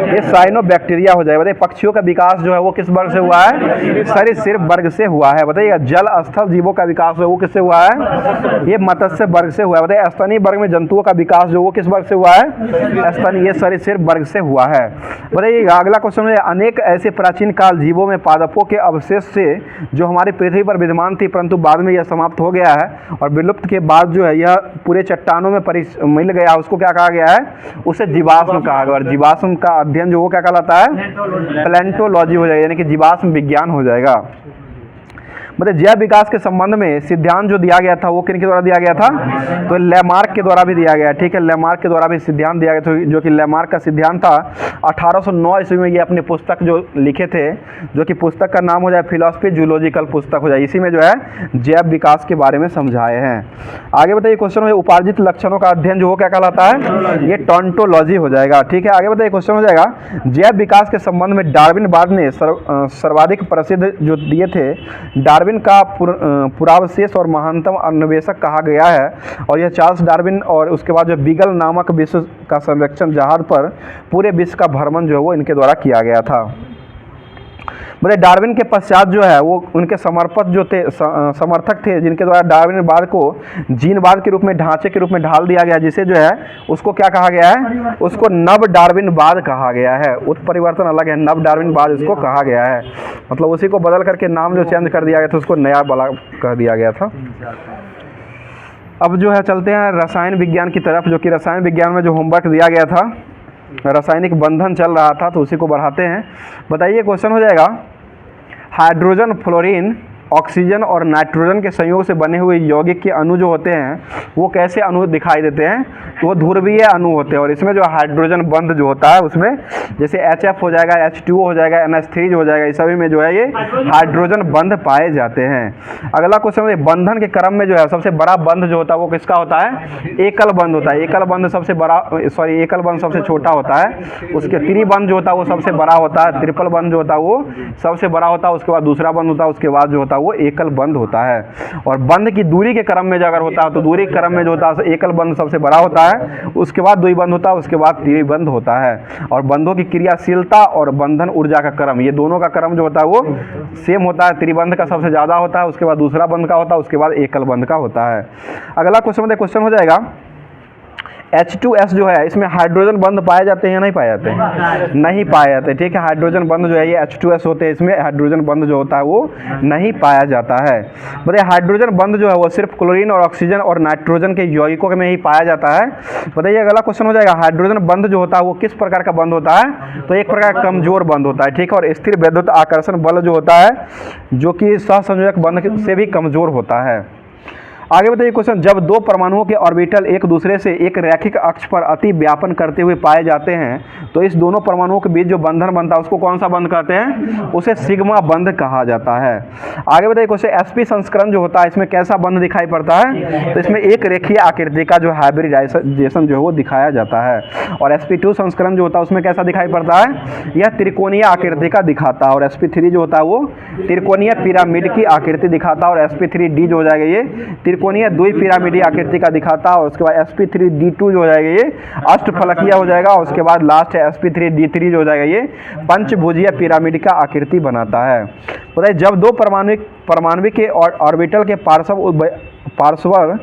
ये साइनोबैक्टीरिया हो जाएगा। बताइए, पक्षियों का विकास जो है वो किस वर्ग से हुआ है? सरीसृप वर्ग से हुआ है। बताइएगा, जल स्थल जीवों का विकास जो है वो किससे हुआ है? ये मत्स्य वर्ग से हुआ है। बताइए, स्तनीय वर्ग में जंतुओं का विकास जो वो किस वर्ग से हुआ है? स्तनीय सरीसृप वर्ग से हुआ है। बताइएगा, अगला क्वेश्चन है, अनेक ऐसे प्राचीन काल जीवों में पादपों के अवशेष से जो हमारी पृथ्वी पर विद्यमान थी, परंतु बाद में यह समाप्त हो गया है, और विलुप्त के बाद जो है यह पूरे चट्टानों में मिल गया, उसको क्या कहा गया है? उसे जीवाश्म कहा गया। और जीवाश्म का अध्ययन जो वो क्या कहलाता है? प्लेंटोलॉजी हो जाएगा, यानी कि जीवाश्म विज्ञान हो जाएगा। मतलब जैव विकास के संबंध में सिद्धांत जो दिया गया था वो किन के द्वारा दिया गया था? तो लैमार्क के द्वारा भी दिया गया। ठीक है, लैमार्क के द्वारा भी सिद्धांत दिया गया था, जो कि लैमार्क का सिद्धांत था। 1809 ईस्वी में ये अपनी पुस्तक जो लिखे थे, जो कि पुस्तक का नाम हो जाए फिलॉसफी जूलॉजिकल पुस्तक हो जाए। इसी में जो है जैव विकास के बारे में समझाए हैं। आगे बताइए, क्वेश्चन है, उपार्जित लक्षणों का अध्ययन जो हो क्या कहलाता है? ये टोंटोलॉजी हो जाएगा। ठीक है, आगे बताइए, क्वेश्चन हो जाएगा, जैव विकास के संबंध में डार्विनवाद ने सर्वाधिक प्रसिद्ध जो दिए थे, डार्विन का पुरावशेष और महानतम अन्वेषक कहा गया है। और यह चार्ल्स डार्विन, और उसके बाद जो बीगल नामक विश्व का सर्वेक्षण जहाज पर पूरे विश्व का भ्रमण जो है वो इनके द्वारा किया गया था। बोले डार्विन के पश्चात जो है वो उनके समर्थक थे, जिनके द्वारा डार्विनवाद को जीनवाद के रूप में, ढांचे के रूप में ढाल दिया गया, जिसे जो है उसको क्या कहा गया है? उसको नव डार्विनवाद कहा गया है। उत्परिवर्तन अलग है, नव डार्विनवाद इसको कहा गया है। मतलब उसी को बदल करके नाम जो चेंज कर दिया गया था, उसको नया वाला कह दिया गया था। अब जो है चलते हैं रसायन विज्ञान की तरफ, जो कि रसायन विज्ञान में जो होमवर्क दिया गया था, रासायनिक बंधन चल रहा था, तो उसी को बढ़ाते हैं। बताइए, क्वेश्चन हो जाएगा, हाइड्रोजन, फ्लोरीन, ऑक्सीजन और नाइट्रोजन के संयोग से बने हुए यौगिक के अणु जो होते हैं वो कैसे अणु दिखाई देते हैं? तो वो ध्रुवीय अणु होते हैं। और इसमें जो हाइड्रोजन बंध जो होता है उसमें जैसे HF हो जाएगा, H2O हो जाएगा, NH3 हो जाएगा, इस सभी में जो है ये हाइड्रोजन बंध पाए जाते हैं। अगला क्वेश्चन है, बंधन के क्रम में जो है सबसे बड़ा बंध जो होता है वो किसका होता है? एकल बंध होता है। एकल बंध सबसे बड़ा, एकल बंध सबसे छोटा होता है, उसके त्रिबंध जो होता है वो सबसे बड़ा होता है, ट्रिपल बंध जो होता है वो सबसे बड़ा होता है, उसके बाद दूसरा बंध होता है, उसके बाद जो होता है वो एकल बंध होता है। और बंध की दूरी के क्रम में जो अगर होता है तो दूरी के क्रम में जो होता है एकल बंध सबसे बड़ा होता है, उसके बाद द्विबंध होता है, उसके बाद त्रिबंध होता है। और बंधों की क्रियाशीलता और बंधन ऊर्जा का क्रम, ये दोनों का क्रम जो होता है वो सेम होता है। त्रिबंध का सबसे ज़्यादा होता है, उसके बाद दूसरा बंध का होता है, उसके बाद एकल बंध का होता है। अगला क्वेश्चन हो जाएगा, H2S जो है इसमें हाइड्रोजन बंध पाए जाते हैं या नहीं पाए जाते हैं? नहीं पाए जाते। ठीक है, हाइड्रोजन बंध जो है ये H2S होते हैं, इसमें हाइड्रोजन बंध जो होता है वो नहीं पाया जाता है। बताइए, हाइड्रोजन बंध जो है वो सिर्फ क्लोरीन और ऑक्सीजन और नाइट्रोजन के यौगिकों में ही पाया जाता है। बताइए, अगला क्वेश्चन हो जाएगा, हाइड्रोजन बंध जो होता है वो किस प्रकार का बंध होता है? तो एक प्रकार का कमजोर बंध होता है। ठीक है, और स्थिर वैद्युत आकर्षण बल जो होता है जो कि सहसंयोजक बंध से भी कमजोर होता है। आगे बताइए क्वेश्चन, जब दो परमाणुओं के ऑर्बिटल एक दूसरे से एक रैखिक अक्ष पर अति व्यापन करते हुए पाए जाते हैं तो इस दोनों परमाणुओं के बीच जो बंधन बनता है उसको कौन सा बंध कहते हैं? उसे सिग्मा बंध कहा जाता है। आगे बताइए क्वेश्चन, sp संस्करण जो होता है इसमें कैसा बंध दिखाई पड़ता है? तो इसमें एक रेखीय आकृति का जो हाइब्रिडाइजेशन जो है वो दिखाया जाता है। और sp2 संस्करण जो होता है उसमें कैसा दिखाई पड़ता है? यह त्रिकोणीय आकृति का दिखाता है। और sp3 जो होता है वो त्रिकोणीय पिरामिड की आकृति दिखाता है। और sp3d जो हो जाएगा ये त्रिकोणीय द्विपिरामिडीय आकृति का दिखाता है। और उसके बाद sp3d2 जो हो जाएगा ये अष्टफलकीय हो जाएगा। और उसके बाद लास्ट है sp3d3 जो हो जाएगा ये पंचभुजीय पिरामिड का आकृति बनाता है। बताइए जब दो परमाणु के ऑर्बिटल के पार्श्वर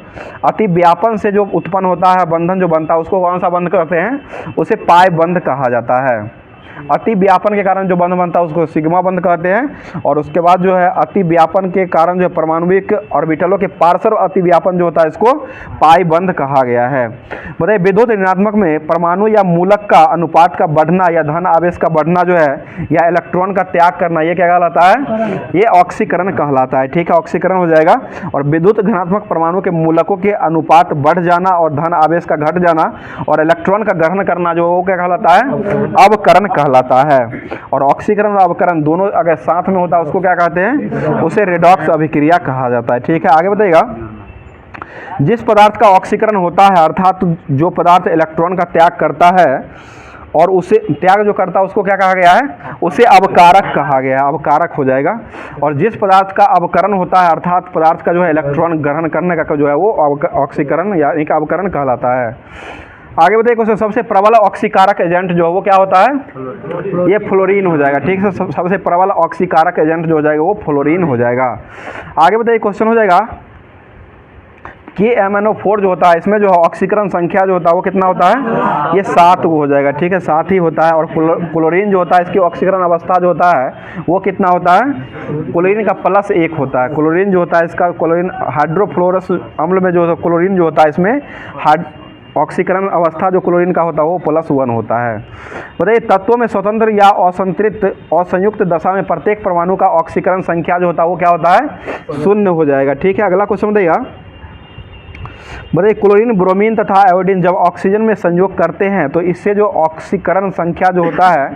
अति व्यापन से जो उत्पन्न होता है बंधन जो बनता है उसको कौन सा बंध कहते हैं? उसे पाई बंध कहा जाता है। अति व्यापन के कारण जो बंध बनता है उसको सिग्मा बंध कहते हैं। और उसके बाद जो है अति व्यापन के कारण जो परमाणुविक ऑर्बिटलों के पार्श्व अति व्यापन जो होता है इसको पाई बंध कहा गया है। बताइए विद्युत ऋणात्मक में परमाणु या मूलक का अनुपात का बढ़ना या धन आवेश का बढ़ना जो है या इलेक्ट्रॉन का त्याग करना ये क्या कहलाता है? ये ऑक्सीकरण कहलाता है। ठीक है, ऑक्सीकरण हो जाएगा। और विद्युत धनात्मक परमाणु के मूलकों के अनुपात बढ़ जाना और धन आवेश का घट जाना और इलेक्ट्रॉन का ग्रहण करना जो वो क्या कहलाता है? अवकरण कहलाता है। और ऑक्सीकरण और अवकरण दोनों अगर साथ में होता है उसको क्या कहते हैं? उसे रेडॉक्स अभिक्रिया कहा जाता है। ठीक है, आगे बताइएगा। जिस पदार्थ का ऑक्सीकरण होता है अर्थात जो पदार्थ इलेक्ट्रॉन का त्याग करता है और उसे त्याग जो करता है उसको क्या कहा गया है? उसे अवकारक कहा गया है, अवकारक हो जाएगा। और जिस पदार्थ का अवकरण होता है अर्थात पदार्थ का जो है इलेक्ट्रॉन ग्रहण करने का जो है वो ऑक्सीकरण या एक अवकरण कहलाता है। आगे बताइए क्वेश्चन सबसे प्रबल ऑक्सीकारक एजेंट जो है वो क्या होता है? ये फ्लोरीन हो जाएगा। ठीक है, सबसे प्रबल ऑक्सीकारक एजेंट जो हो जाएगा वो फ्लोरीन हो जाएगा। आगे बताइए क्वेश्चन हो जाएगा KMnO4 जो होता है इसमें जो ऑक्सीकरण संख्या जो होता है वो कितना होता है? ये 7 हो जाएगा। ठीक है, 7 ही होता है। और क्लोरीन जो होता है इसकी ऑक्सीकरण अवस्था जो होता है वो कितना होता है? क्लोरीन का +1 होता है। क्लोरीन जो होता है इसका क्लोरीन हाइड्रोफ्लोरस अम्ल में जो क्लोरीन जो होता है इसमें ऑक्सीकरण अवस्था जो क्लोरीन का होता है वो +1 होता है। बताइए तत्वों में स्वतंत्र या असंतरित और संयुक्त दशा में प्रत्येक परमाणु का ऑक्सीकरण संख्या जो होता है वो क्या होता है? 0 हो जाएगा। ठीक है, अगला क्वेश्चन बताइएगा। बताइए क्लोरीन ब्रोमीन तथा आयोडीन जब ऑक्सीजन में संयोग करते हैं तो इससे जो ऑक्सीकरण संख्या जो होता है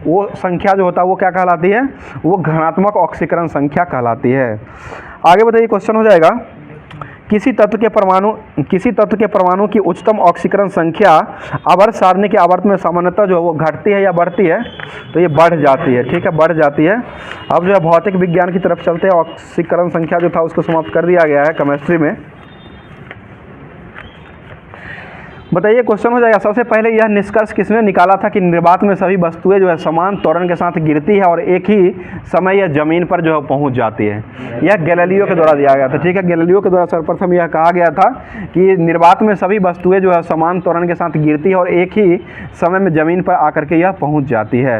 वो संख्या जो होता है वो क्या कहलाती है? वो घनात्मक ऑक्सीकरण संख्या कहलाती है। आगे बताइए क्वेश्चन हो जाएगा किसी तत्व के परमाणु की उच्चतम ऑक्सीकरण संख्या आवर्त सारणी के आवर्त में सामान्यतः जो है वो घटती है या बढ़ती है? तो ये बढ़ जाती है। ठीक है, बढ़ जाती है। अब जो है भौतिक विज्ञान की तरफ चलते हैं। ऑक्सीकरण संख्या जो था उसको समाप्त कर दिया गया है केमिस्ट्री में। बताइए क्वेश्चन हो जाएगा सबसे पहले यह निष्कर्ष किसने निकाला था कि निर्वात में सभी वस्तुएं जो है समान त्वरण के साथ गिरती है और एक ही समय यह जमीन पर जो है पहुंच जाती है? यह गैलीलियो के द्वारा दिया गया था। ठीक है, गैलीलियो के द्वारा सर्वप्रथम यह कहा गया था कि निर्वात में सभी वस्तुएं जो है समान त्वरण के साथ गिरती है और एक ही समय में जमीन पर आकर के यह पहुँच जाती है।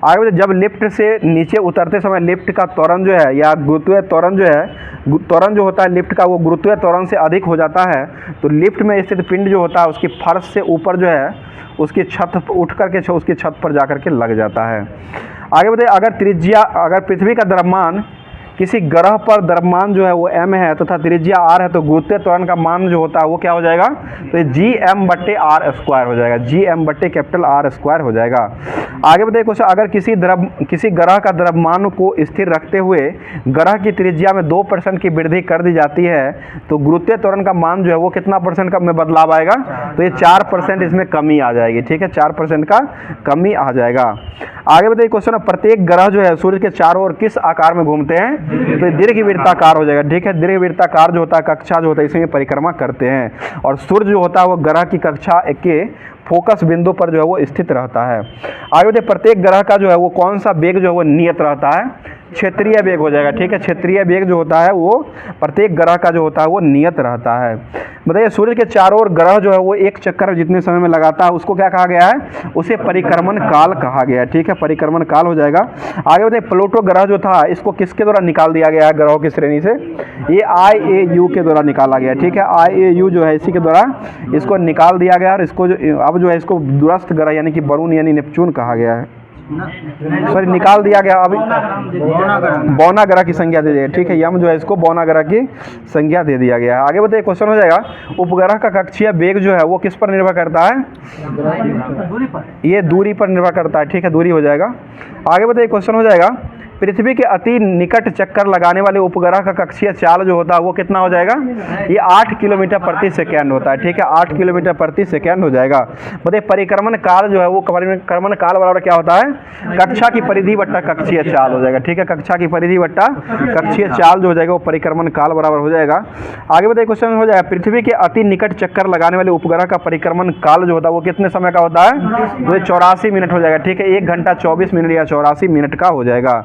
आगे जब लिफ्ट से नीचे उतरते समय लिफ्ट का त्वरण जो है या गुरुत्वीय त्वरण जो है त्वरण जो होता है लिफ्ट का वो गुरुत्वीय त्वरण से अधिक हो जाता है तो लिफ्ट में स्थित पिंड जो होता है उसकी फर्श से ऊपर जो है उसकी छत उठ करके उसकी छत पर जाकर के लग जाता है। आगे बताइए अगर पृथ्वी का द्रव्यमान किसी ग्रह पर द्रव्यमान जो है वो m है तथा त्रिज्या r है तो गुरुत्वीय त्वरण का मान जो होता है वो क्या हो जाएगा? तो ये Gm/r² हो जाएगा। Gm/R² हो जाएगा। आगे बताइए क्वेश्चन अगर किसी ग्रह का द्रव्यमान को स्थिर रखते हुए ग्रह की त्रिज्या में 2% की वृद्धि कर दी जाती है तो गुरुत्वीय त्वरण का मान जो है वो कितना % का में बदलाव आएगा? तो ये 4% इसमें कमी आ जाएगी। ठीक है, 4% का कमी आ जाएगा। आगे बताइए क्वेश्चन प्रत्येक ग्रह जो है सूर्य के चारों ओर किस आकार में घूमते हैं? तो दीर्घवृत्ताकार हो जाएगा। ठीक है, दीर्घवृत्ताकार जो होता है कक्षा जो होता है इसमें परिक्रमा करते हैं और सूर्य जो होता है वो ग्रह की कक्षा के फोकस बिंदु पर जो है वो स्थित रहता है। आगे बताइए प्रत्येक ग्रह का जो है वो कौन सा वेग जो है वो नियत रहता है? क्षेत्रीय वेग हो जाएगा। ठीक है, क्षेत्रीय वेग जो होता है वो प्रत्येक ग्रह का जो होता है वो नियत रहता है। बताइए सूर्य के चारों ओर ग्रह जो है वो एक चक्कर जितने समय में लगाता है उसको क्या कहा गया है? उसे परिक्रमण काल कहा गया है। ठीक है, परिक्रमण काल हो जाएगा। आगे बताइए प्लूटो ग्रह जो था इसको किसके द्वारा निकाल दिया गया है ग्रहों की श्रेणी से? ये IAU के द्वारा निकाला गया। ठीक है, IAU जो है इसी के द्वारा इसको निकाल दिया गया और इसको अब जो है इसको दूरस्थ ग्रह यानी कि वरुण यानी नेपच्यून कहा गया है। सॉरी निकाल दिया गया। अभी बौना ग्रह की संज्ञा दे दिया। ठीक है, यम जो है इसको बौना ग्रह की संज्ञा दे दिया गया है। आगे बताइए क्वेश्चन हो जाएगा उपग्रह का कक्षीय वेग जो है वो किस पर निर्भर करता है? ये दूरी पर निर्भर करता है। ठीक है, दूरी हो जाएगा। आगे बताइए क्वेश्चन हो जाएगा पृथ्वी के अति निकट चक्कर लगाने वाले उपग्रह का कक्षीय चाल जो होता है वो कितना हो जाएगा? ये 8 किलोमीटर प्रति सेकेंड होता है, ठीक है, 8 किलोमीटर प्रति सेकेंड हो जाएगा। बताइए परिक्रमण काल जो है वो परिक्रमण काल बराबर क्या होता है? कक्षा की परिधि बट्टा कक्षीय चाल हो जाएगा, ठीक है, कक्षा की परिधि बट्टा कक्षीय चाल जो हो जाएगा वो परिक्रमण काल बराबर हो जाएगा। आगे बताइए क्वेश्चन हो जाएगा, पृथ्वी के अति निकट चक्कर लगाने वाले उपग्रह का परिक्रमण काल जो होता है वो कितने समय का होता है? तो ये 84 मिनट हो जाएगा, ठीक है, 1 घंटा 24 मिनट या 84 मिनट का हो जाएगा।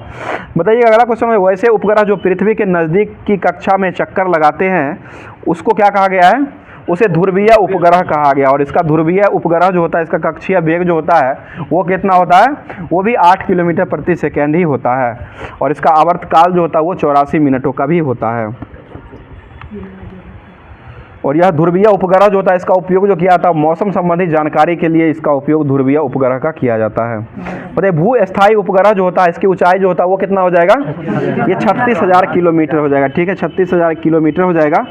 बताइए अगला क्वेश्चन है, वैसे उपग्रह जो पृथ्वी के नज़दीक की कक्षा में चक्कर लगाते हैं उसको क्या कहा गया है? उसे ध्रुवीय उपग्रह कहा गया। और इसका ध्रुवीय उपग्रह जो होता है इसका कक्षीय वेग जो होता है वो कितना होता है? वो भी 8 किलोमीटर प्रति सेकेंड ही होता है। और इसका आवर्त काल जो होता है वो 84 मिनटों का भी होता है। और यह ध्रुवीय उपग्रह जो होता है इसका उपयोग जो किया जाता है मौसम संबंधी जानकारी के लिए, इसका उपयोग ध्रुवीय उपग्रह का किया जाता है। बताइए भू स्थायी उपग्रह जो होता है इसकी ऊंचाई जो होता है वो कितना हो जाएगा? ये 36,000 किलोमीटर हो जाएगा, ठीक है, 36,000 किलोमीटर हो जाएगा।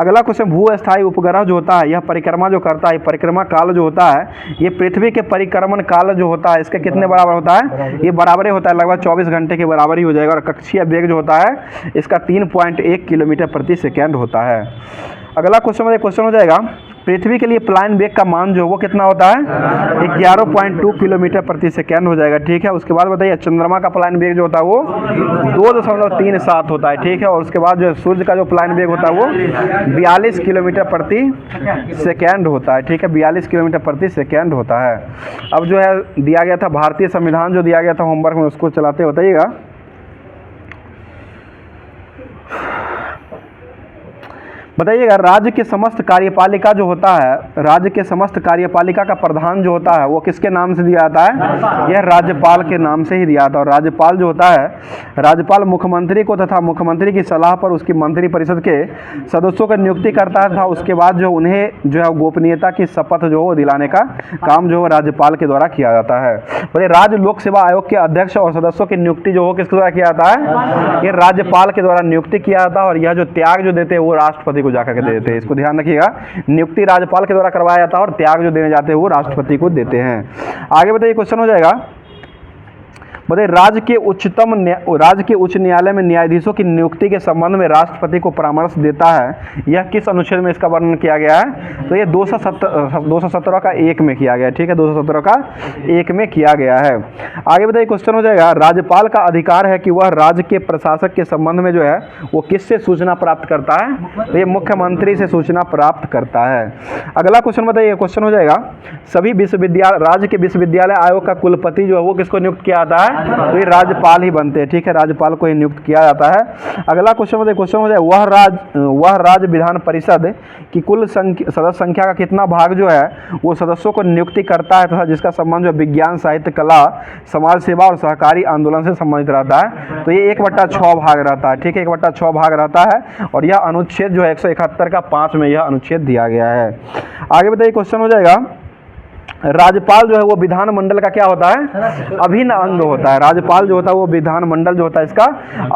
अगला क्वेश्चन, भू स्थायी उपग्रह जो होता है यह परिक्रमा जो करता है, परिक्रमा काल जो होता है ये पृथ्वी के परिक्रमण काल जो होता है इसके कितने बराबर होता है? ये बराबर ही होता है, लगभग 24 घंटे के बराबर ही हो जाएगा। और कक्षीय वेग जो होता है इसका 3.1 किलोमीटर प्रति सेकेंड होता है। अगला क्वेश्चन हो जाएगा, पृथ्वी के लिए प्लान वेग का मान जो वो कितना होता है? 11.2 किलोमीटर प्रति सेकेंड हो जाएगा, ठीक है। उसके बाद बताइए चंद्रमा का प्लान वेग जो होता है वो 2.37 होता है, ठीक है। और उसके बाद जो सूर्य का जो प्लान वेग होता है वो 42 किलोमीटर प्रति सेकेंड होता है, ठीक है, 42 किलोमीटर प्रति सेकेंड होता है। अब जो है दिया गया था भारतीय संविधान जो दिया गया था होमवर्क में, उसको चलाते बताइएगा। बताइएगा राज्य के समस्त कार्यपालिका जो होता है, राज्य के समस्त कार्यपालिका का प्रधान जो होता है वो किसके नाम से दिया जाता है? यह राज्यपाल के नाम से ही दिया जाता है। और राज्यपाल जो होता है, राज्यपाल मुख्यमंत्री को तथा मुख्यमंत्री की सलाह पर उसकी मंत्री परिषद के सदस्यों की नियुक्ति करता था। उसके बाद जो उन्हें जो है गोपनीयता की शपथ जो हो दिलाने का काम जो राज्यपाल के द्वारा किया जाता है। बोले राज्य लोक सेवा आयोग के अध्यक्ष और सदस्यों की नियुक्ति जो हो किसके द्वारा किया जाता है? ये राज्यपाल के द्वारा नियुक्ति किया जाता है। और यह जो त्याग जो देते हैं वो राष्ट्रपति को जाकर के देते हैं, इसको ध्यान रखिएगा, नियुक्ति राज्यपाल के द्वारा करवाया जाता है और त्याग जो देने जाते हैं वो राष्ट्रपति को देते हैं। आगे बताइए क्वेश्चन हो जाएगा, बताइए राज्य के उच्च न्यायालय में न्यायाधीशों की नियुक्ति के संबंध में राष्ट्रपति को परामर्श देता है, यह किस अनुच्छेद में इसका वर्णन किया गया है? तो ये 217 का 1 में किया गया है, ठीक है, 217 का 1 में किया गया है। आगे बताइए क्वेश्चन हो जाएगा, राज्यपाल का अधिकार है कि वह राज्य के प्रशासक के संबंध में जो है वो किससे सूचना प्राप्त करता है? तो ये मुख्यमंत्री से सूचना प्राप्त करता है। अगला क्वेश्चन बताइए, क्वेश्चन हो जाएगा, सभी विश्वविद्यालय राज्य के विश्वविद्यालय आयोग का कुलपति जो है वो किसको नियुक्त किया जाता है? तो ये राज्यपाल ही बनते हैं, ठीक है, राज्यपाल को ही नियुक्त किया जाता है। अगला क्वेश्चन हो जाए, वह राज्य विधान परिषद की कुल सदस्य संख्या का कितना भाग जो है वो सदस्यों को नियुक्ति करता है तथा जिसका संबंध जो विज्ञान, साहित्य, कला, समाज सेवा और सहकारी आंदोलन से संबंधित रहता है? तो ये 1/6 भाग रहता है, ठीक है, 1/6 भाग रहता है। और यह अनुच्छेद जो है 171 का 5 में यह अनुच्छेद दिया गया है। आगे बताइए क्वेश्चन हो जाएगा, राज्यपाल जो है वो विधानमंडल का क्या होता है? अभिन्न अंग होता है। राज्यपाल जो होता है वो विधानमंडल जो होता है इसका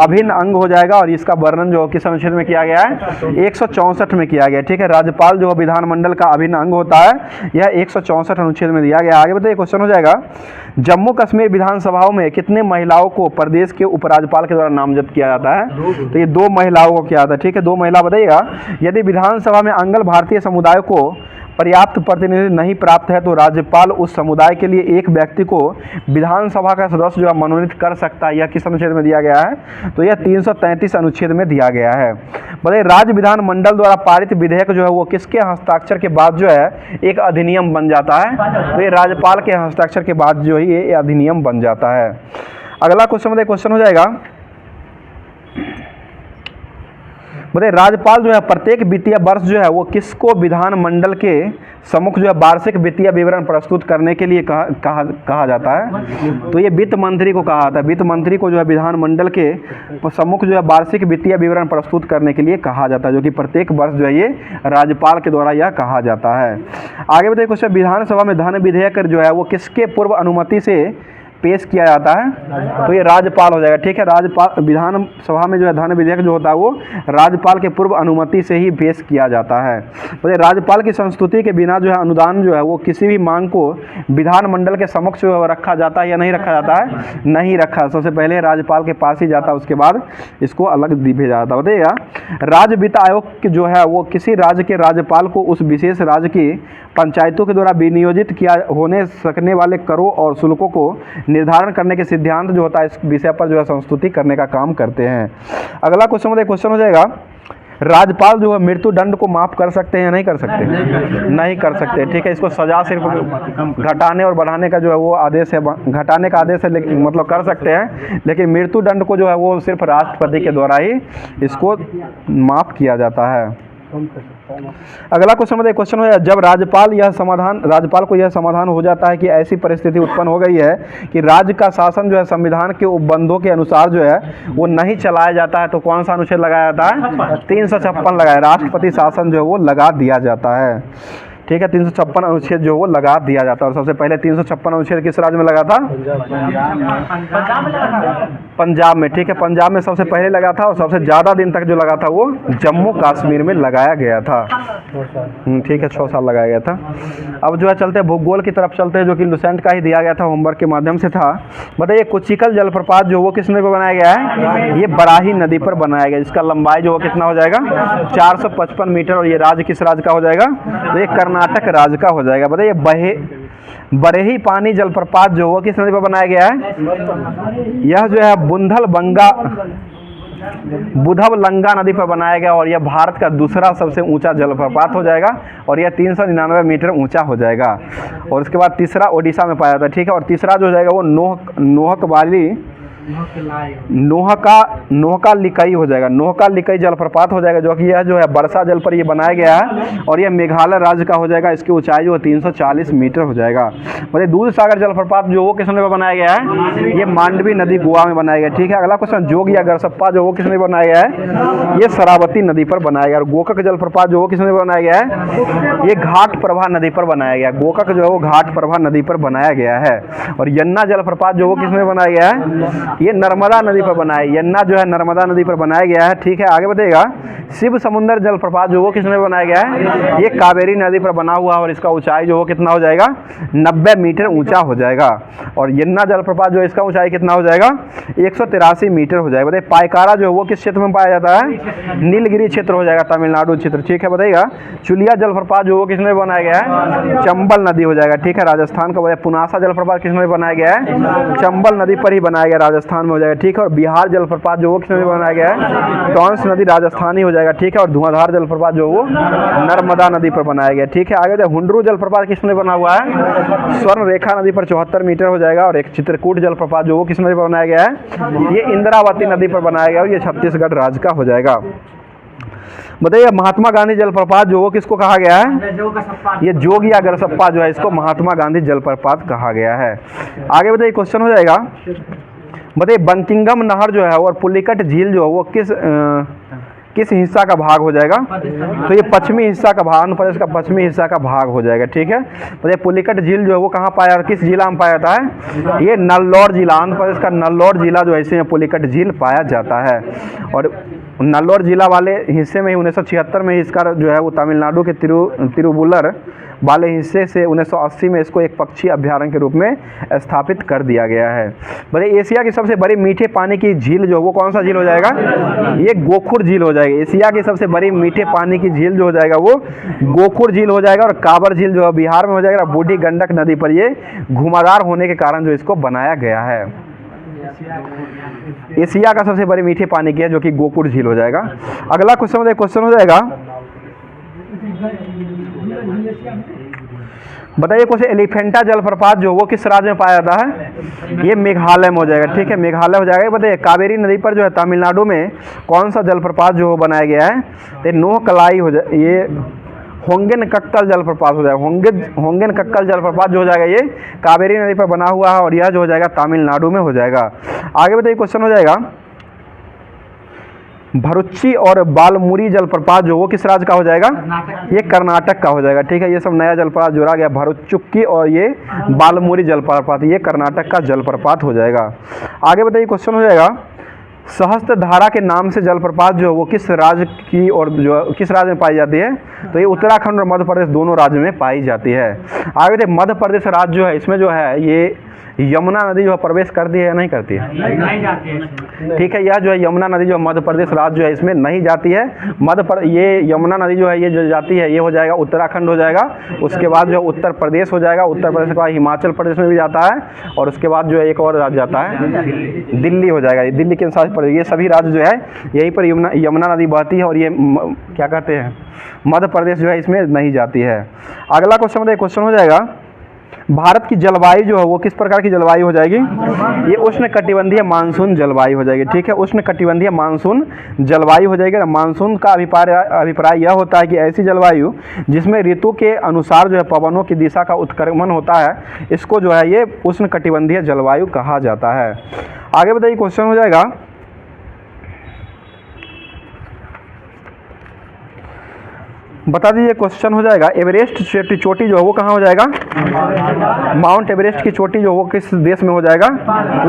अभिन्न अंग हो जाएगा। और इसका वर्णन जो किस अनुच्छेद में किया गया है? 164 में किया गया, ठीक है, राज्यपाल जो विधानमंडल का अभिन्न अंग होता है यह 164 अनुच्छेद में दिया गया। आगे बताइए क्वेश्चन हो जाएगा, जम्मू कश्मीर विधानसभाओं में कितने महिलाओं को प्रदेश के उपराज्यपाल के द्वारा नामजद किया जाता है? तो ये 2 महिलाओं को किया जाता है, ठीक है, 2 महिला। बताइएगा यदि विधानसभा में अंगल भारतीय समुदाय को पर्याप्त प्रतिनिधि नहीं प्राप्त है तो राज्यपाल उस समुदाय के लिए एक व्यक्ति को विधानसभा का सदस्य जो है मनोनीत कर सकता है। यह किस अनुच्छेद में दिया गया है? तो यह 333 अनुच्छेद में दिया गया है। बताइए राज्य विधानमंडल द्वारा पारित विधेयक जो है वो किसके हस्ताक्षर के बाद जो है एक अधिनियम बन जाता है? तो ये राज्यपाल के हस्ताक्षर के बाद जो है ये अधिनियम बन जाता है। अगला क्वेश्चन हो जाएगा, बताइए राज्यपाल जो है प्रत्येक वित्तीय वर्ष जो है वो किसको विधानमंडल के सम्मुख जो है वार्षिक वित्तीय विवरण प्रस्तुत करने के लिए कहा जाता है? तो ये वित्त मंत्री को कहा जाता है। वित्त मंत्री को जो है विधानमंडल के सम्मुख जो है वार्षिक वित्तीय विवरण प्रस्तुत करने के लिए कहा जाता है, जो कि प्रत्येक वर्ष जो है ये राज्यपाल के द्वारा यह कहा जाता है। आगे बताइए क्वेश्चन, विधानसभा में धन विधेयक जो है वो किसके पूर्व अनुमति से पेश किया जाता है, तो ये राज्यपाल हो जाएगा। ठीक है, राज्यपाल विधान सभा में जो है धन विधेयक जो होता है वो राज्यपाल के पूर्व अनुमति से ही पेश किया जाता है। तो ये राज्यपाल की संस्तुति के बिना जो है अनुदान जो है वो किसी भी मांग को विधानमंडल के समक्ष जो है रखा जाता है या नहीं रखा जाता है, नहीं रखा। सबसे पहले राज्यपाल के पास ही जाता है, उसके बाद इसको अलग भेजा जाता है। बताइएगा, राज्य वित्त आयोग जो है वो किसी राज्य के राज्यपाल को उस विशेष राज्य की पंचायतों के द्वारा विनियोजित किया होने सकने वाले करों और शुल्कों को निर्धारण करने के सिद्धांत जो होता है इस विषय पर जो है संस्तुति करने का काम करते हैं। अगला क्वेश्चन हो जाएगा, राज्यपाल जो है मृत्यु दंड को माफ कर सकते हैं या नहीं कर सकते? नहीं कर सकते। ठीक है, इसको सजा सिर्फ घटाने और बढ़ाने का जो है वो आदेश है, घटाने का आदेश है, लेकिन मतलब कर सकते हैं, लेकिन मृत्यु दंड को जो है वो सिर्फ राष्ट्रपति के द्वारा ही इसको माफ किया जाता है। अगला क्वेश्चन है, जब राज्यपाल को यह समाधान हो जाता है कि ऐसी परिस्थिति उत्पन्न हो गई है कि राज्य का शासन जो है संविधान के उपबंधों के अनुसार जो है वो नहीं चलाया जाता है, तो कौन सा अनुच्छेद लगाया जाता है? 356 लगाया, राष्ट्रपति शासन जो है वो लगा दिया जाता है। ठीक है, 356 अनुच्छेद जो वो लगा दिया जाता है। और सबसे पहले 356 अनुच्छेद किस राज्य में लगा था? पंजाब में। ठीक है, पंजाब में सबसे पहले लगा था और सबसे ज़्यादा दिन तक जो लगा था वो जम्मू कश्मीर में लगाया गया था। ठीक है, 6 साल लगाया गया था। अब जो है चलते हैं भूगोल की तरफ चलते हैं, जो कि लुसेंट का ही दिया गया था, होमवर्क के माध्यम से था। बताइए, कुचिकल जलप्रपात जो वो किस नदी पर बनाया गया है? ये बराही नदी पर बनाया गया, जिसका लंबाई जो वो कितना हो जाएगा? 455 मीटर। और ये राज्य किस राज्य का हो जाएगा? तो ये कर्नाटक राज्य का हो जाएगा। बताइए, बरेही पानी जलप्रपात जो वो किस नदी पर बनाया गया है? यह जो है बुधबलंगा नदी पर बनाया गया और यह भारत का दूसरा सबसे ऊंचा जलप्रपात हो जाएगा और यह 399 मीटर ऊंचा हो जाएगा। और उसके बाद तीसरा ओडिशा में पाया जाता है। ठीक है, और तीसरा जो हो जाएगा वो नोहका लिकई हो जाएगा, नोहका लिकई जलप्रपात हो जाएगा, जो कि यह जो है वर्षा जल पर ये बनाया गया है और यह मेघालय राज्य का हो जाएगा। इसकी ऊंचाई जो 340 मीटर हो जाएगा। मतलब दूध सागर जलप्रपात जो वो किस नदी पर बनाया गया है? ये मांडवी नदी गोवा में बनाया गया। ठीक है, अगला क्वेश्चन, जोग या गरसप्पा जो वो किस नदी पर बनाया गया है? ये शरावती नदी पर बनाया गया। और गोकक जलप्रपात जो वो किस नदी पर बनाया गया है? ये घाट प्रभा नदी पर बनाया गया। गोकक जो है वो घाट प्रभा नदी पर बनाया गया है। और यन्ना जलप्रपात जो वो किस नदी पर बनाया गया है? ये नर्मदा नदी पर बनाया है। यन्ना जो है नर्मदा नदी पर बनाया गया है। ठीक है, आगे बढ़ेगा, शिव समुद्र जलप्रपात जो वो किस नदी पर बनाया गया है? ये कावेरी नदी पर बना हुआ है और इसका ऊंचाई जो वो कितना हो जाएगा? 90 मीटर ऊंचा हो जाएगा। और यन्ना जलप्रपात जो है इसका ऊंचाई कितना हो जाएगा? 183 मीटर हो जाएगा। बताइए, पायकारा जो है वो किस क्षेत्र में पाया जाता है? नीलगिरी क्षेत्र हो जाएगा, तमिलनाडु क्षेत्र। ठीक है, बताइएगा, चुलिया जलप्रपात जो वो किस नदी बनाया गया है? चंबल नदी हो जाएगा। ठीक है, राजस्थान का। पुनासा जलप्रपात किस नदी बनाया गया है? चंबल नदी पर ही बनाया गया, राजस्थान में हो जाएगा। ठीक है, और बिहार जलप्रपात जो वो किस नदी बनाया गया है? टॉन्स नदी राजस्थानी हो जाएगा। ठीक है, और धुआंधार जलप्रपात जो वो नर्मदा नदी पर बनाया गया। ठीक है, आगे हुंडरू जलप्रपात किस नदी बना हुआ है? स्वर्ण रेखा नदी पर 74 मीटर हो जाएगा। और एक चित्रकूट जलप्रपात जो वो किस नदी पर बनाया गया है? ये इंद्रावती नदी पर बनाया गया और ये छत्तीसगढ़ राज्य का हो जाएगा। बताइए, महात्मा गांधी जलप्रपात जो वो किसको कहा गया है? ये जोग या गरसप्पा जो है इसको महात्मा गांधी जलप्रपात कहा गया है। आगे बताइए, क्वेश्चन हो जाएगा, बताइए, बंकिंगम नहर जो है और पुलिकट झील जो है वो किस हिस्सा का भाग हो जाएगा? तो ये पश्चिमी हिस्सा का भाग, आंध्र प्रदेश का पश्चिमी हिस्सा का भाग हो जाएगा। ठीक है, तो ये पुलिकट झील जो है वो कहाँ पाया, किस जिला में पाया जाता है? ये नल्लौर जिला, आंध्र प्रदेश का नल्लौर जिला जो है इसमें पुलिकट झील पाया जाता है। और नल्लौर जिला वाले हिस्से में ही 1976 में इसका जो है वो तमिलनाडु के तिरुवुल्लर वाले हिस्से से 1980 में इसको एक पक्षी अभ्यारण्य के रूप में स्थापित कर दिया गया है। भाई, एशिया की सबसे बड़ी मीठे पानी की झील जो वो कौन सा झील हो जाएगा? ये गोखुर झील हो जाएगी। एशिया की सबसे बड़ी मीठे पानी की झील जो हो जाएगा वो गोखुर झील हो जाएगा। और काबर झील जो है बिहार में हो जाएगा। बूढ़ी गंडक नदी पर ये घुमावदार होने के कारण जो इसको बनाया गया है। एशिया का सबसे बड़ी मीठे पानी की है जो कि गोकुर झील हो जाएगा। अगला क्वेश्चन हो जाएगा, बताइए, कुछ एलिफेंटा जलप्रपात जो वो किस राज्य में पाया जाता है? ये मेघालय में हो जाएगा। ठीक है, मेघालय हो जाएगा। बताइए, कावेरी नदी पर जो है तमिलनाडु में कौन सा जलप्रपात जो बनाया गया है? तो नोहकलाई हो जाए, ये होंगेन कक्कल जलप्रपात हो जाएगा। होंगेन कक्कल जलप्रपात जो हो जाएगा ये कावेरी नदी पर बना हुआ है और यह जो हो जाएगा तमिलनाडु में हो जाएगा। आगे बताइए, क्वेश्चन हो जाएगा, भरुच्ची और बालमुरी जलप्रपात जो वो किस राज्य का हो जाएगा? ये कर्नाटक का हो जाएगा। ठीक है, ये सब नया जलप्रपात जोड़ा गया, भरुचुक्की और ये बालमुरी जलप्रपात, ये कर्नाटक का जलप्रपात हो जाएगा। आगे बताइए, क्वेश्चन हो जाएगा, सहस्त्रधारा के नाम से जलप्रपात जो है वो किस राज्य की और जो किस राज्य में पाई जाती है? तो ये उत्तराखंड और मध्य प्रदेश दोनों राज्य में पाई जाती है। आगे देखिए, मध्य प्रदेश राज्य जो है इसमें जो है ये यमुना नदी जो है प्रवेश करती है या नहीं करती है? नहीं जाती है। ठीक है, यह जो है यमुना नदी जो मध्य प्रदेश राज्य जो है इसमें नहीं जाती है। ये यमुना नदी जो है ये जो जाती है ये हो जाएगा उत्तराखंड हो जाएगा। उसके बाद जो उत्तर प्रदेश हो जाएगा, उत्तर प्रदेश के बाद हिमाचल प्रदेश में भी जाता है, और उसके बाद जो है एक और राज्य जाता है दिल्ली हो जाएगा। ये दिल्ली के साथ प्रदेश, ये सभी राज्य जो है यहीं पर यमुना नदी बहती है, और ये क्या कहते हैं मध्य प्रदेश जो है इसमें नहीं जाती है। अगला क्वेश्चन बताइए, क्वेश्चन हो जाएगा, भारत की जलवायु जो है वो किस प्रकार की जलवायु हो जाएगी? ये उष्णकटिबंधीय मानसून जलवायु हो जाएगी। ठीक है, उष्णकटिबंधीय मानसून जलवायु हो जाएगी। मानसून का अभिप्राय यह होता है कि ऐसी जलवायु जिसमें ऋतु के अनुसार जो है पवनों की दिशा का उत्क्रमण होता है, इसको जो है ये उष्णकटिबंधीय जलवायु कहा जाता है। आगे बताइए, क्वेश्चन हो जाएगा, बता दीजिए, क्वेश्चन हो जाएगा, एवरेस्ट चोटी जो है वो कहाँ हो जाएगा? माउंट एवरेस्ट की चोटी जो वो किस देश में हो जाएगा?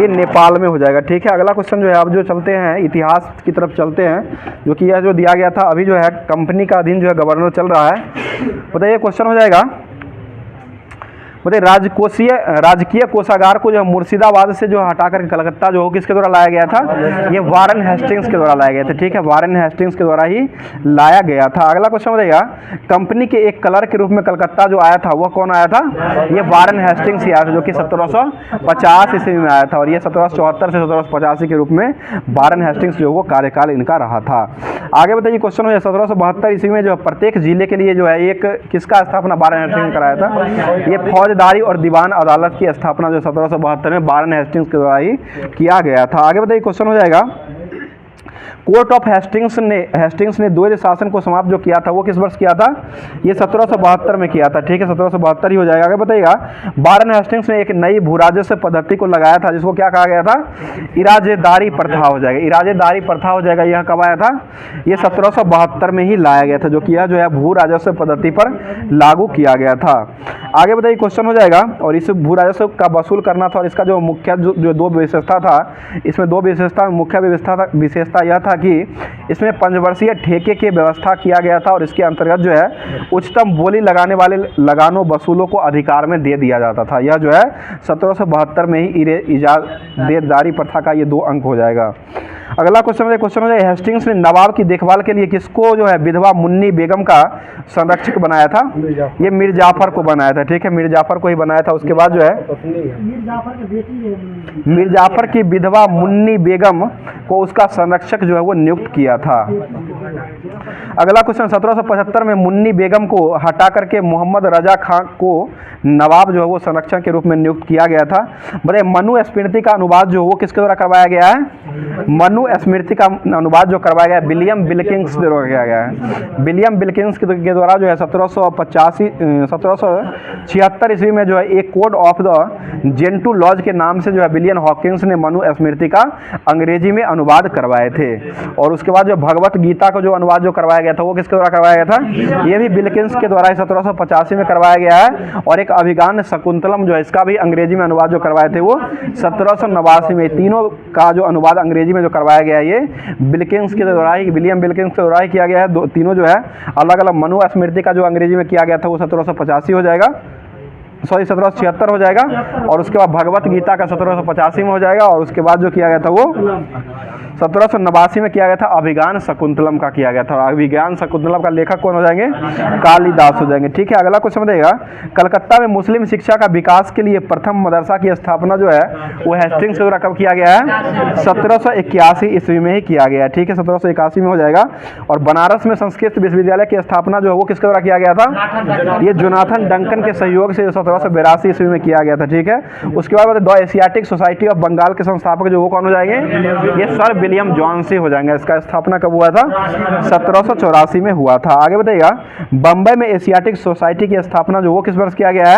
ये नेपाल में हो जाएगा। ठीक है, अगला क्वेश्चन जो है, अब जो चलते हैं इतिहास की तरफ चलते हैं, जो कि यह जो दिया गया था अभी जो है कंपनी का अधीन जो है गवर्नर चल रहा है। बताइए, क्वेश्चन हो जाएगा, बताइए राजकीय कोषागार को जो मुर्शिदाबाद से जो हटा कर कलकत्ता जो किसके द्वारा लाया गया था? ये वारेन हेस्टिंग्स के द्वारा लाया गया था। ठीक है, वारेन हेस्टिंग्स के द्वारा ही लाया गया था। अगला क्वेश्चन बताइएगा, कंपनी के एक क्लर्क के रूप में कलकत्ता जो आया था वह कौन आया था? ये वारेन हेस्टिंग्स ही आया था, जो कि 1750 ईस्वी में आया था, और ये 1774 से 1785 के रूप में वारेन हेस्टिंग्स जो वो कार्यकाल इनका रहा था। आगे बताइए, क्वेश्चन हो जाए, 1772 ईस्वी में जो प्रत्येक जिले के लिए जो है एक किसका स्थापना वारेन हेस्टिंग्स ने कराया था? ये फौजदारी और दीवान अदालत की स्थापना जो 1772 में वारेन हेस्टिंग्स के द्वारा ही किया गया था। आगे बताइए, क्वेश्चन हो जाएगा, कोर्ट ऑफ हेस्टिंग्स ने द्वैध शासन को समाप्त जो किया था वो किस वर्ष किया था? ये 1772 में किया था। ठीक है, 1772 ही हो जाएगा। आगे बताइएगा, वारेन हेस्टिंग्स ने एक नई भू राजस्व पद्धति को लगाया था जिसको क्या कहा गया था? इराजेदारी प्रथा हो जाएगा। इराजेदारी प्रथा हो जाएगा, यह कब आया था? ये 1772 में ही लाया गया था, जो कि यह जो है भू राजस्व पद्धति पर लागू किया गया था। आगे बताइए, क्वेश्चन हो जाएगा, और इस भू राजस्व का वसूल करना था, और इसका जो मुख्य जो दो विशेषता था, इसमें दो विशेषता, मुख्य विशेषता यह था कि इसमें पंचवर्षीय ठेके की व्यवस्था किया गया था, और इसके अंतर्गत जो है उच्चतम बोली लगाने वाले लगानों वसूलों को अधिकार में दे दिया जाता था। यह जो है 1772 में ही इराजेदारी प्रथा का ये 2 अंक हो जाएगा। अगला क्वेश्चन हो जाए, हेस्टिंग्स ने नवाब की देखभाल के लिए किसको जो है विधवा मुन्नी बेगम का संरक्षक बनाया था? ये मीर जाफर को बनाया था। ठीक है, मीर जाफर को ही बनाया था। उसके बाद जो है मीर जाफर की विधवा मुन्नी बेगम को उसका संरक्षक जो है वो नियुक्त किया था। अगला क्वेश्चन, 1775 में मुन्नी बेगम को हटा करके मोहम्मद रजा खान को नवाब जो है वो संरक्षक के रूप में नियुक्त किया गया था। बताइए, मनु स्मृति का अनुवाद जो वो किसके द्वारा करवाया गया है? मनु स्मृति का अनुवाद जो करवाया गया विलियम विल्किंस द्वारा किया गया है। विलियम विल्किंस के द्वारा जो है 1776 ईस्वी में जो है एक code of the Gentoo laws के नाम से जो है विलियम हॉकिंस ने मनु स्मृति का अंग्रेजी में अनुवाद करवाए थे। और उसके बाद जो भगवत गीता का जो अनुवाद जो करवाया गया था वो किसके द्वारा करवाया गया था? ये भी विल्किंस के द्वारा 1785 में करवाया गया है। और एक अभिज्ञान शकुंतलम जो है इसका भी अंग्रेजी में अनुवाद जो करवाए थे वो 1789 में। तीनों का जो अनुवाद अंग्रेजी में जो करवाया गया है ये विल्किंस के द्वारा ही, विलियम विल्किंस के द्वारा ही किया गया है। तीनों जो है अलग अलग। मनु स्मृति का जो अंग्रेजी में किया गया था वो 1785 हो जाएगा, 1776 हो जाएगा। और उसके बाद भगवत गीता का 1785 में हो जाएगा। और उसके बाद जो किया गया था वो 1789 में किया गया था, अभिज्ञान शकुंतलम का किया गया था। अभिज्ञान शकुंतलम का लेखक कौन हो जाएंगे? कालिदास हो जाएंगे। ठीक है, अगला क्वेश्चन बताइएगा, कलकत्ता में मुस्लिम शिक्षा का विकास के लिए प्रथम मदरसा की स्थापना जो है वो हेस्टिंग्स के द्वारा कब किया गया है? 1781 ईस्वी में ही किया गया है। ठीक है, 1781 में हो जाएगा। और बनारस में संस्कृत विश्वविद्यालय की स्थापना जो है वो किसके द्वारा किया गया था? ये जोनाथन डंकन के सहयोग से 1782 ईस्वी में किया गया था। ठीक है, उसके बाद the Asiatic Society of Bengal के संस्थापक जो वो कौन हो जाएंगे? ये सर विलियम जॉन्सी हो जाएंगे। इसका स्थापना कब हुआ था? 1784 में हुआ था। आगे बताइएगा, बम्बई में एशियाटिक सोसाइटी की स्थापना जो वो किस वर्ष किया गया है?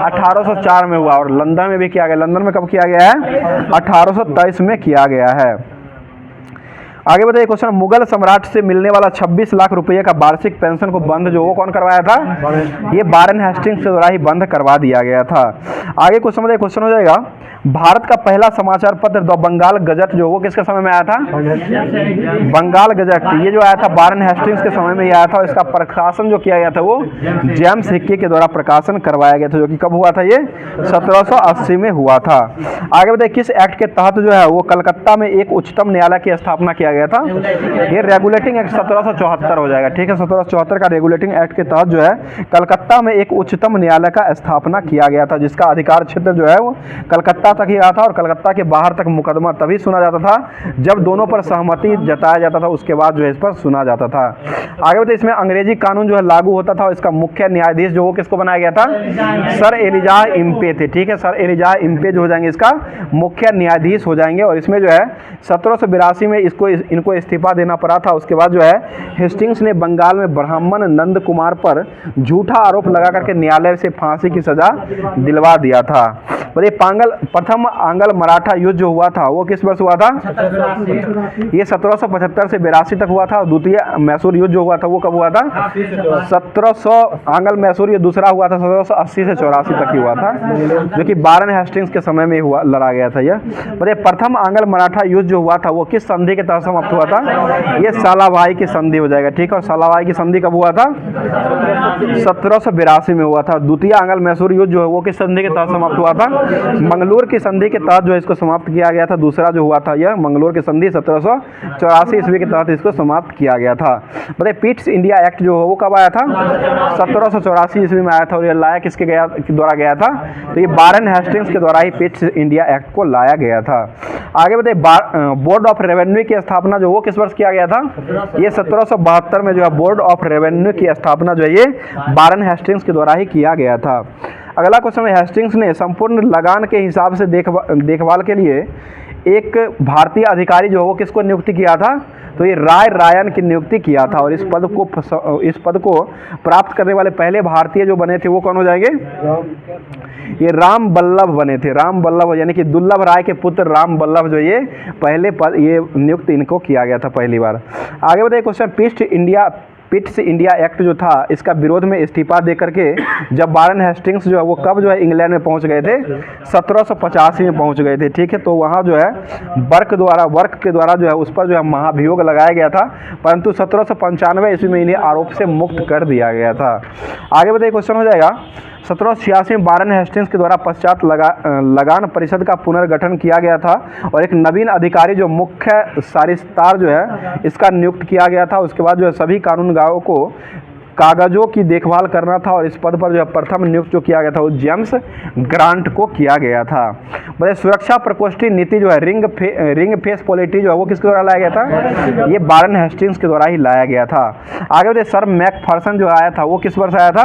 1804 में हुआ। और लंदन में भी किया गया। लंदन में कब किया गया है? 1823 में किया गया है। आगे बताइए क्वेश्चन, मुगल सम्राट से मिलने वाला 26 लाख रुपए का वार्षिक पेंशन को बंद जो वो कौन करवाया था? ये वारेन हेस्टिंग्स के द्वारा ही बंद करवा दिया गया था। आगे क्वेश्चन बताइए, क्वेश्चन हो जाएगा, भारत का पहला समाचार पत्र द बंगाल गजट जो वो किसके समय में आया था? बंगाल गजट, ये जो आया था वारेन हेस्टिंग्स के समय में ही आया था, और इसका प्रकाशन जो किया गया था वो जेम्स हिक्की के द्वारा प्रकाशन करवाया गया था, जो कि कब हुआ था? ये 1780 में हुआ था। आगे बताइए, किस एक्ट के तहत जो है वो कलकत्ता में एक उच्चतम न्यायालय की स्थापना किया गया था? ये रेगुलेटिंग एक्ट 1774 हो जाएगा, ठीक है। 1774 का रेगुलेटिंग एक्ट के तहत जो है कलकत्ता में एक उच्चतम न्यायालय का स्थापना किया गया था, जिसका अधिकार क्षेत्र जो है वो कलकत्ता तक ही रहा था, और कलकत्ता के बाहर तक मुकदमा तभी सुना जाता था जब दोनों पर सहमति जताया जाता था, उसके बाद जो है इस पर सुना जाता था। आगे बताइए, इसमें अंग्रेजी कानून जो है लागू होता था, और इसका मुख्य न्यायाधीश जो वो किसको बनाया गया था? सर एलिजाह इम्पे थे, ठीक है। सर एलिजाह इम्पे जो हो जाएंगे इसका मुख्य न्यायाधीश हो जाएंगे, और इसमें जो है 1782 में इनको इस्तीफा देना पड़ा था। उसके बाद जो है हेस्टिंग्स ने बंगाल में ब्राह्मण नंद कुमार पर झूठा आरोप लगा करके न्यायालय से फांसी की सजा दिलवा दिया था। प्रथम आंग्ल मराठा युद्ध जो हुआ था वो किस वर्ष हुआ था? ये 1775 से 82 तक हुआ था, और द्वितीय मैसूर युद्ध जो हुआ था वो कब हुआ था? 1700 आंग्ल मैसूर युद्ध दूसरा हुआ था 1780 से 84 तक ही हुआ था, जो कि वारेन हेस्टिंग्स के समय में हुआ, लड़ा गया था यह। प्रथम आंग्ल मराठा युद्ध जो हुआ था वो किस संधि के तहत समाप्त हुआ था? ये सालाभाई की संधि हो जाएगा, ठीक है। और सालाभाई की संधि कब हुआ था? 1782 में हुआ था। द्वितीय आंग्ल मैसूर युद्ध जो है वो किस संधि के तहत समाप्त हुआ था? मंगलोर की संधि के तहत जो है इसको समाप्त किया गया था। दूसरा जो हुआ था यह मंगलोर की संधि 1784 ईस्वी के तहत इसको समाप्त किया गया था। बताइए, पिट्स इंडिया एक्ट जो है वो कब आया था? 1784 ईस्वी में आया था, और यह लाया किसके द्वारा गया था? तो ये वारेन हेस्टिंग्स के द्वारा ही पिट्स इंडिया एक्ट को लाया गया था। आगे बताइए, बोर्ड ऑफ रेवेन्यू की स्थापना जो वो किस वर्ष किया गया था? ये 1772 में जो है बोर्ड ऑफ रेवेन्यू की स्थापना जो है ये वारेन हेस्टिंग्स के द्वारा ही किया गया था। अगला क्वेश्चन है, हेस्टिंग्स ने संपूर्ण लगान के हिसाब से देखभाल के लिए एक भारतीय अधिकारी जो वो किसको नियुक्ति किया था? तो ये राय रायन की नियुक्ति किया था, और इस पद को प्राप्त करने वाले पहले भारतीय जो बने थे वो कौन हो जाएंगे? ये राम बल्लभ बने थे। राम बल्लभ यानी कि दुर्लभ राय के पुत्र राम बल्लभ जो ये पहले पद ये नियुक्त इनको किया गया था पहली बार। आगे बताइए क्वेश्चन, पिट्स इंडिया एक्ट जो था इसका विरोध में इस्तीफा दे करके जब वारेन हेस्टिंग्स जो है वो कब जो है इंग्लैंड में पहुंच गए थे? 1785 में पहुंच गए थे, ठीक है। तो वहां जो है वर्क के द्वारा जो है उस पर जो है महाभियोग लगाया गया था, परंतु 1795 ईस्वी में इन्हें आरोप से मुक्त कर दिया गया था। आगे बताइए क्वेश्चन हो जाएगा, 1786 में वारेन हेस्टिंग्स के द्वारा पश्चात लगान परिषद का पुनर्गठन किया गया था, और एक नवीन अधिकारी जो मुख्य सारिस्तार जो है इसका नियुक्त किया गया था। उसके बाद जो है सभी कानूनगारों को कागजों की देखभाल करना था, और इस पद पर जो है प्रथम नियुक्त जो किया गया था वो जेम्स ग्रांट को किया गया था। बड़े सुरक्षा प्रकोष्ठी नीति जो है रिंग फेस पॉलिटी जो है वो किसके द्वारा लाया गया था? ये वारेन हेस्टिंग्स के द्वारा ही लाया गया था। आगे बताइए, सर मैकफर्सन जो आया था वो किस वर्ष आया था?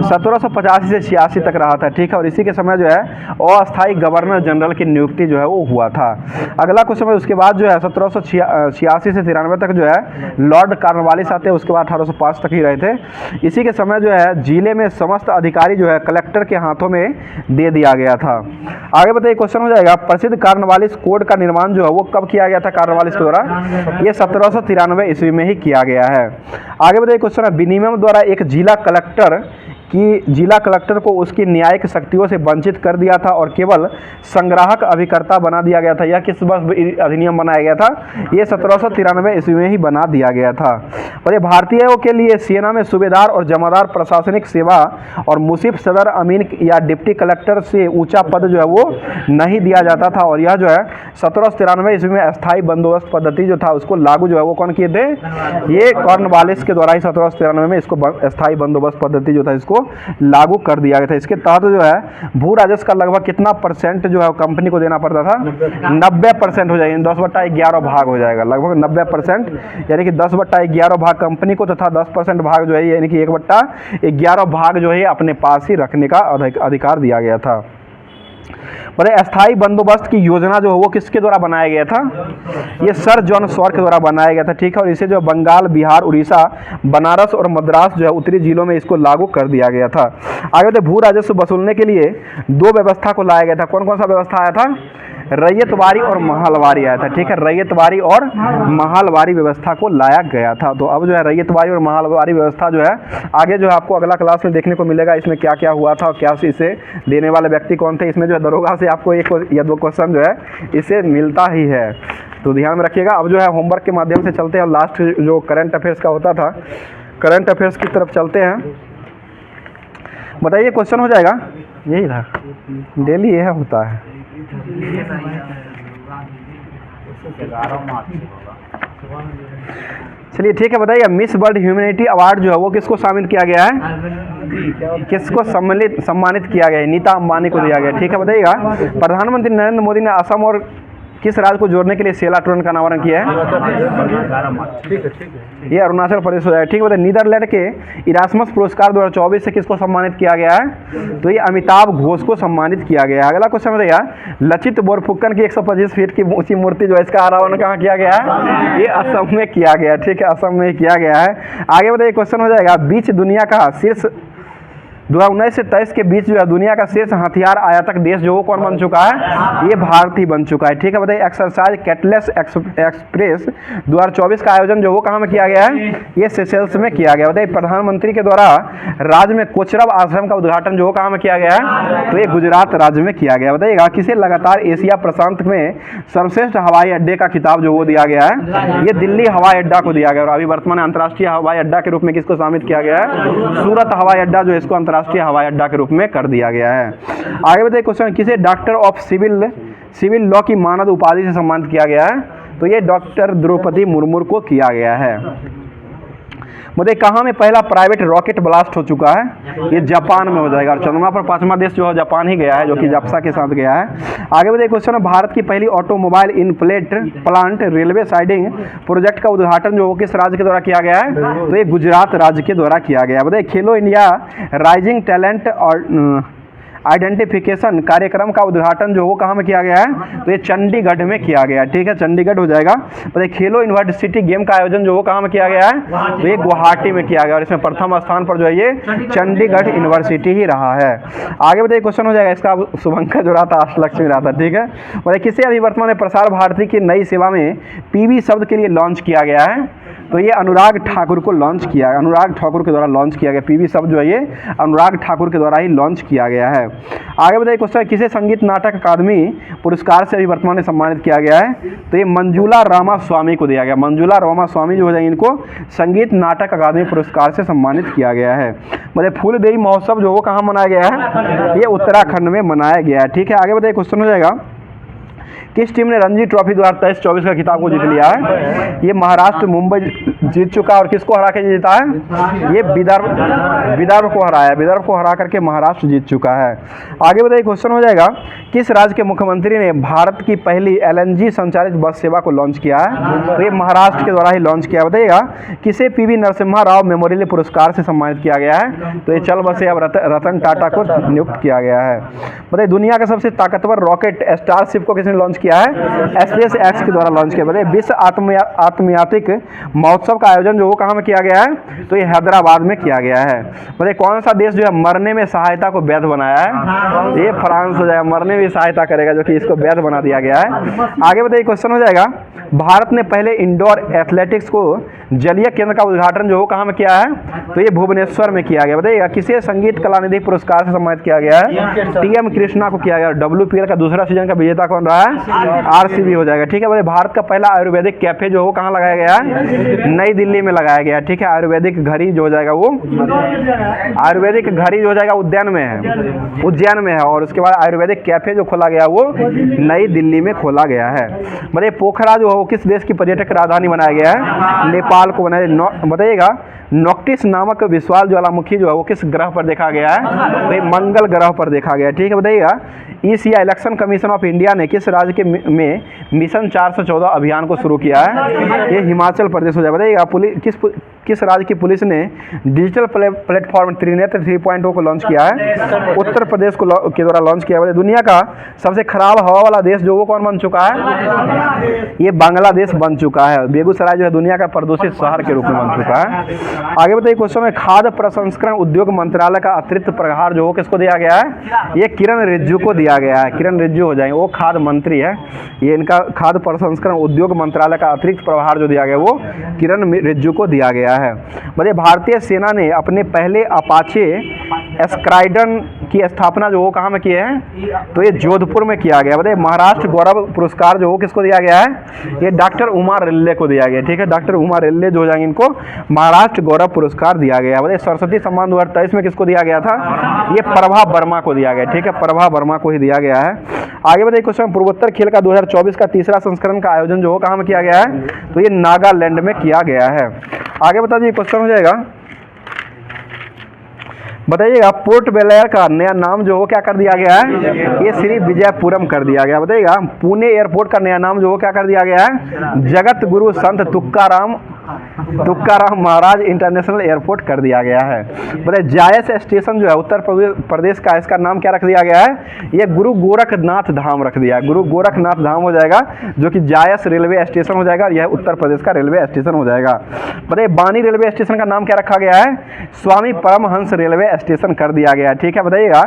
1785 से 86 तक रहा था, ठीक है। और इसी के समय जो है अस्थायी गवर्नर जनरल की नियुक्ति जो है वो हुआ था। अगला क्वेश्चन है, उसके बाद जो है 1786 से 93 तक जो है लॉर्ड कॉर्नवालिस आते हैं, उसके बाद 1805 तक ही रहे थे। इसी के समय जो है जिले में समस्त अधिकारी जो है कलेक्टर के हाथों में दे दिया गया था। आगे बताइए क्वेश्चन हो जाएगा, प्रसिद्ध कॉर्नवालिस कोड का निर्माण जो है वो कब किया गया था कॉर्नवालिस के द्वारा? ये 1793 ईस्वी में ही किया गया है। आगे बताइए क्वेश्चन है, विनिमय द्वारा एक जिला कलेक्टर को उसकी न्यायिक शक्तियों से वंचित कर दिया था और केवल संग्राहक अभिकर्ता बना दिया गया था। यह किस वर्ष अधिनियम बनाया गया था? ये 1793 ईस्वी में ही बना दिया गया था। और ये भारतीयों के लिए सेना में सूबेदार और जमादार प्रशासनिक सेवा और मुसीफ सदर अमीन या डिप्टी कलेक्टर से ऊंचा पद जो है वो नहीं दिया जाता था, और यह जो है 1793 ईस्वी में अस्थायी बंदोबस्त पद्धति जो था उसको लागू जो है वो कौन किए थे? ये कॉर्नवालिस के द्वारा ही 1793 में इसको अस्थायी बंदोबस्त पद्धति जो था इसको लागू कर दिया गया था। इसके तहत जो है भू राजस्व का लगभग कितना % जो है कंपनी को देना पड़ता था? 90% हो जाएगा, 10/11 भाग हो जाएगा, लगभग 90%, यानी कि 10/11 भाग कंपनी को तथा 10% भाग जो है यानी कि 1/11 भाग जो है अपने पास ही रखने का अधिकार दिया गया था। अस्थाई बंदोबस्त की योजना जो है वो किसके द्वारा बनाया गया था? ये सर जॉन सॉर के द्वारा बनाया गया था, ठीक है। और इसे जो बंगाल, बिहार, उड़ीसा, बनारस और मद्रास जो है उत्तरी जिलों में इसको लागू कर दिया गया था। आगे तो भू राजस्व वसूलने के लिए 2 व्यवस्था को लाया गया था। कौन कौन सा व्यवस्था आया था? रैयतवारी और महलवारी आया था। ठीक है, रैयतवारी और महलवारी व्यवस्था को लाया गया था। तो अब जो है रैयतवारी और महलवारी व्यवस्था जो है आगे जो है आपको अगला क्लास में देखने को मिलेगा, इसमें क्या क्या हुआ था और क्या इसे देने वाले व्यक्ति कौन थे। इसमें जो है दरोगा से आपको एक या दो क्वेश्चन जो है इससे मिलता ही है, तो ध्यान में रखिएगा। अब जो है होमवर्क के माध्यम से चलते हैं, लास्ट जो करंट अफेयर्स का होता था, करंट अफेयर्स की तरफ चलते हैं। बताइए क्वेश्चन हो जाएगा, यही था डेली यह होता है। चलिए ठीक है, बताइए मिस वर्ल्ड ह्यूमैनिटी अवार्ड जो है वो किसको शामिल किया गया है, किसको सम्मानित किया गया है? नीता अंबानी को दिया गया। ठीक है, बताइएगा प्रधानमंत्री नरेंद्र मोदी ने असम और किस राज्य को जोड़ने के लिए सेला टूरन का अनावरण किया है? ये अरुणाचल प्रदेश हो जाएगा। ठीक है, बताइए नीदरलैंड के इरास्मस पुरस्कार 2024 से किसको सम्मानित किया गया है? तो ये अमिताभ घोष को सम्मानित किया गया है। अगला क्वेश्चन बताइएगा लचित बोरफुकन की 125 फीट की ऊंची मूर्ति जो है इसका अनावरण कहाँ किया गया है? ये असम में किया गया। ठीक है, असम में किया गया है। आगे बताइए क्वेश्चन हो जाएगा बीच दुनिया का शीर्ष 2019 से 23 के बीच जो है दुनिया का शीर्ष हथियार आयातक देश जो वो कौन बन चुका है? ये भारत ही बन चुका है। ठीक है, बताइए एक्सरसाइज कैटलेस एक्सप्रेस 2024 का आयोजन जो वो कहाँ में किया गया है? ये सेशेल्स में किया गया। बताइए प्रधानमंत्री के द्वारा राज्य में कोचरब आश्रम का उद्घाटन जो वो कहाँ में किया गया है? तो ये गुजरात राज्य में किया गया। बताइएगा किसे लगातार एशिया प्रशांत में सर्वश्रेष्ठ हवाई अड्डे का खिताब जो वो दिया गया है? ये दिल्ली हवाई अड्डा को दिया गया। और अभी वर्तमान अंतर्राष्ट्रीय हवाई अड्डा के रूप में किसको शामिल किया गया है? सूरत हवाई अड्डा जो इसको राष्ट्रीय हवाई अड्डा के रूप में कर दिया गया है। आगे बताइए क्वेश्चन किसे डॉक्टर ऑफ सिविल लॉ की मानद उपाधि से सम्मानित किया गया है? तो ये डॉक्टर द्रौपदी मुर्मू को किया गया है। बताइए कहाँ में पहला प्राइवेट रॉकेट ब्लास्ट हो चुका है? ये जापान में हो जाएगा। और चंद्रमा पर 5वां देश जो है जापान ही गया है, जो कि जाप्सा के साथ गया है। आगे बताइए क्वेश्चन भारत की पहली automobile in plant railway siding project का उद्घाटन जो किस राज्य के द्वारा किया गया है? तो ये गुजरात राज्य के द्वारा किया गया। बताइए खेलो इंडिया राइजिंग टैलेंट और आइडेंटिफिकेशन कार्यक्रम का उद्घाटन जो वो कहाँ में किया गया है? तो ये चंडीगढ़ में किया गया। ठीक है, चंडीगढ़ हो जाएगा। बताइए खेलो यूनिवर्सिटी गेम का आयोजन जो वो कहाँ में किया गया है? तो ये गुवाहाटी में किया गया। और इसमें प्रथम स्थान पर जो है ये चंडीगढ़ यूनिवर्सिटी ही रहा है। आगे बताइए क्वेश्चन हो जाएगा, इसका शुभंकर जो रहा था अष्टलक्ष्मी रहा था। ठीक है, बताइए किसे अभी वर्तमान में प्रसार भारती की नई सेवा में पीवी शब्द के लिए लॉन्च किया गया है? तो ये अनुराग ठाकुर को लॉन्च किया है, अनुराग ठाकुर के द्वारा लॉन्च किया गया। पीवी शब्द जो है ये अनुराग ठाकुर के द्वारा ही लॉन्च किया गया है। आगे बताइए क्वेश्चन किसे संगीत नाटक अकादमी पुरस्कार से अभी वर्तमान में सम्मानित किया गया है? तो ये मंजुला रामास्वामी को दिया गया। मंजुला रामास्वामी जो है इनको संगीत नाटक अकादमी पुरस्कार से सम्मानित किया गया है। मतलब फूलदेई महोत्सव जो वो कहाँ मनाया गया है? ये उत्तराखंड में मनाया गया है। ठीक है, आगे बताइए क्वेश्चन हो जाएगा किस टीम ने रणजी ट्रॉफी 2023-24 का खिताब को जीत लिया है? ये महाराष्ट्र मुंबई जीत चुका है। और किसको हरा के जीता है? ये विदर्भ को हराया है। विदर्भ को हरा करके महाराष्ट्र जीत चुका है। आगे बताइए क्वेश्चन हो जाएगा किस राज्य के मुख्यमंत्री ने भारत की पहली LNG संचालित बस सेवा को लॉन्च किया है? तो ये महाराष्ट्र के द्वारा ही लॉन्च किया। बताइएगा किसे PV नरसिम्हा राव मेमोरियल पुरस्कार से सम्मानित किया गया है? तो ये चल बसे अब रतन टाटा को नियुक्त किया गया है। बताइए दुनिया का सबसे ताकतवर रॉकेट स्टारशिप को किसने लॉन्च किया है? स्पेस एक्स के द्वारा लॉन्च किया। बताइए विश्व आत्मयात्रिक महोत्सव का आयोजन जो वो कहाँ में किया गया है? तो ये हैदराबाद में किया गया है। बताइए कौन सा देश जो है मरने में सहायता को वैध बनाया है? ये फ्रांस हो जाएगा, मरने में सहायता करेगा, जो कि इसको वैध बना दिया गया है। आगे बताइए क्वेश्चन हो जाएगा भारत ने पहले इंडोर एथलेटिक्स को जलीय केंद्र का उद्घाटन जो वो कहाँ में किया है? तो ये भुवनेश्वर में किया गया। बताइएगा किसे संगीत कलानिधि पुरस्कार से सम्मानित किया गया है? TM कृष्णा को किया गया। WPL का दूसरा सीजन का विजेता कौन रहा है? RCB हो जाएगा। ठीक है, बताइए भारत का पहला आयुर्वेदिक कैफे जो वो कहाँ लगाया गया है? नई दिल्ली में लगाया गया। ठीक है, आयुर्वेदिक घड़ी जो हो जाएगा वो आयुर्वेदिक घड़ी जो हो जाएगा उद्यान में है, उज्जैन में है। और उसके बाद आयुर्वेदिक कैफे जो खोला गया वो नई दिल्ली में खोला गया है। बताइए पोखरा जो है वो किस देश की पर्यटक राजधानी बनाया गया है? नेपाल को बनाया। बताइएगा नोक्टिस नामक विशाल ज्वालामुखी जो है वो किस ग्रह पर देखा गया है? तो ये मंगल ग्रह पर देखा गया। ठीक है, बताइएगा ECI election commission of India ने किस राज्य के में मिशन 414 अभियान को शुरू किया है? ये हिमाचल प्रदेश हो जाए। बताइएगा किस राज्य की पुलिस ने डिजिटल प्लेटफॉर्म त्रिनेत्र 3.0 को लॉन्च किया है? उत्तर प्रदेश के द्वारा लॉन्च किया है। दुनिया का सबसे खराब हवा वाला देश जो वो कौन बन चुका है? ये बांग्लादेश बन चुका है। बेगूसराय जो है दुनिया का प्रदूषित शहर के रूप में बन चुका है। आगे बताइए क्वेश्चन में, खाद्य प्रसंस्करण उद्योग मंत्रालय का अतिरिक्त प्रभार जो वो किसको दिया गया है? ये किरण रिजिजू को दिया गया है। किरण रिजिजू हो जाएंगे, वो खाद्य मंत्री है। ये इनका खाद्य प्रसंस्करण उद्योग मंत्रालय का अतिरिक्त प्रभार जो दिया गया वो किरण रिजिजू को दिया गया है। बताइए भारतीय सेना ने अपने पहले अपाचे स्क्वाड्रन की स्थापना जो वो कहाँ में किए हैं? तो ये जोधपुर में किया गया। बताइए महाराष्ट्र गौरव पुरस्कार जो वो किसको दिया गया है? ये डॉक्टर उमा रेल्वे को दिया गया। ठीक है, डॉक्टर उमा रेल्वे जो हो जाएंगे इनको महाराष्ट्र गौरव पुरस्कार दिया गया। बताइए सरस्वती सम्मान 2023 में किसको दिया गया था? ये प्रभा वर्मा को दिया गया। ठीक है, प्रभा वर्मा को ही दिया गया है। आगे बताइए क्वेश्चन, पूर्वोत्तर खेल का 2024 का तीसरा संस्करण का आयोजन जो हो कहाँ में किया गया है? तो ये नागालैंड में किया गया है। आगे बता दीजिए क्वेश्चन हो जाएगा, बताइएगा पोर्ट ब्लेयर का नया नाम जो हो क्या कर दिया गया है? ये श्री विजयपुरम कर दिया गया। बताइएगा पुणे एयरपोर्ट का नया नाम जो हो क्या कर दिया गया है? जगत गुरु संत तुकाराम महाराज इंटरनेशनल एयरपोर्ट कर दिया गया है। बताइए जायस स्टेशन जो है उत्तर प्रदेश का, इसका नाम क्या रख दिया गया है? ये गुरु गोरखनाथ धाम रख दिया है। गुरु गोरखनाथ धाम हो जाएगा जो कि जायस रेलवे स्टेशन हो जाएगा। यह उत्तर प्रदेश का रेलवे स्टेशन हो जाएगा। बताइए बानी रेलवे स्टेशन का नाम क्या रखा गया है? स्वामी परमहंस रेलवे स्टेशन कर दिया गया है। ठीक है, बताइएगा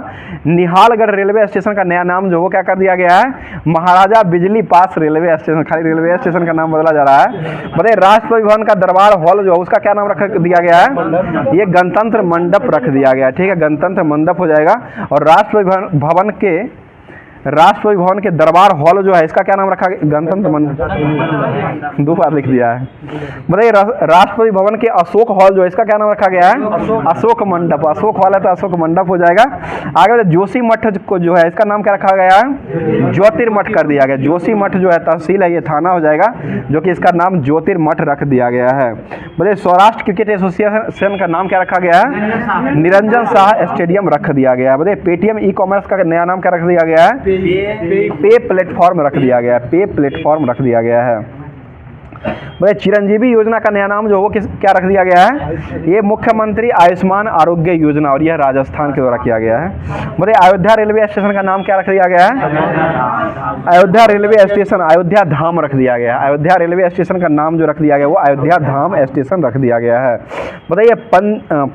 निहालगढ़ रेलवे स्टेशन का नया नाम जो वो क्या कर दिया गया है? महाराजा बिजली पास रेलवे स्टेशन। खाली रेलवे स्टेशन का नाम बदला जा रहा है। बताइए राष्ट्रपति भवन का दरबार हॉल जो है उसका क्या नाम रख दिया गया है? ये गणतंत्र मंडप रख दिया गया। ठीक है, गणतंत्र मंडप हो जाएगा। और राष्ट्रपति भवन के दरबार हॉल जो है इसका क्या नाम रखा गया? गणतंत्र मंडप, 2 बार लिख दिया है। बताइए राष्ट्रपति भवन के अशोक हॉल जो है इसका क्या नाम रखा गया है? अशोक मंडप। अशोक हॉल है तो अशोक मंडप हो जाएगा। आगे जोशी मठ को जो है इसका नाम क्या रखा गया है? ज्योतिर्मठ कर दिया गया। जोशी मठ जो है तहसील है, ये थाना हो जाएगा, जो कि इसका नाम ज्योतिर्मठ रख दिया गया है। बताइए सौराष्ट्र क्रिकेट एसोसिएशन का नाम क्या रखा गया है? निरंजन शाह स्टेडियम रख दिया गया है। बताइए पेटीएम ई कॉमर्स का नया नाम क्या रख दिया गया है? पे प्लेटफॉर्म रख दिया गया। पे प्लेटफॉर्म रख दिया गया है। भाई चिरंजीवी योजना का नया नाम जो वो क्या रख दिया गया है? ये मुख्यमंत्री आयुष्मान आरोग्य योजना, और यह राजस्थान के द्वारा किया गया है। बोले अयोध्या रेलवे स्टेशन का नाम क्या रख दिया गया है? अयोध्या रेलवे स्टेशन अयोध्या धाम रख दिया गया है। अयोध्या रेलवे स्टेशन का नाम जो रख दिया गया वो अयोध्या धाम स्टेशन रख दिया गया है। बताइए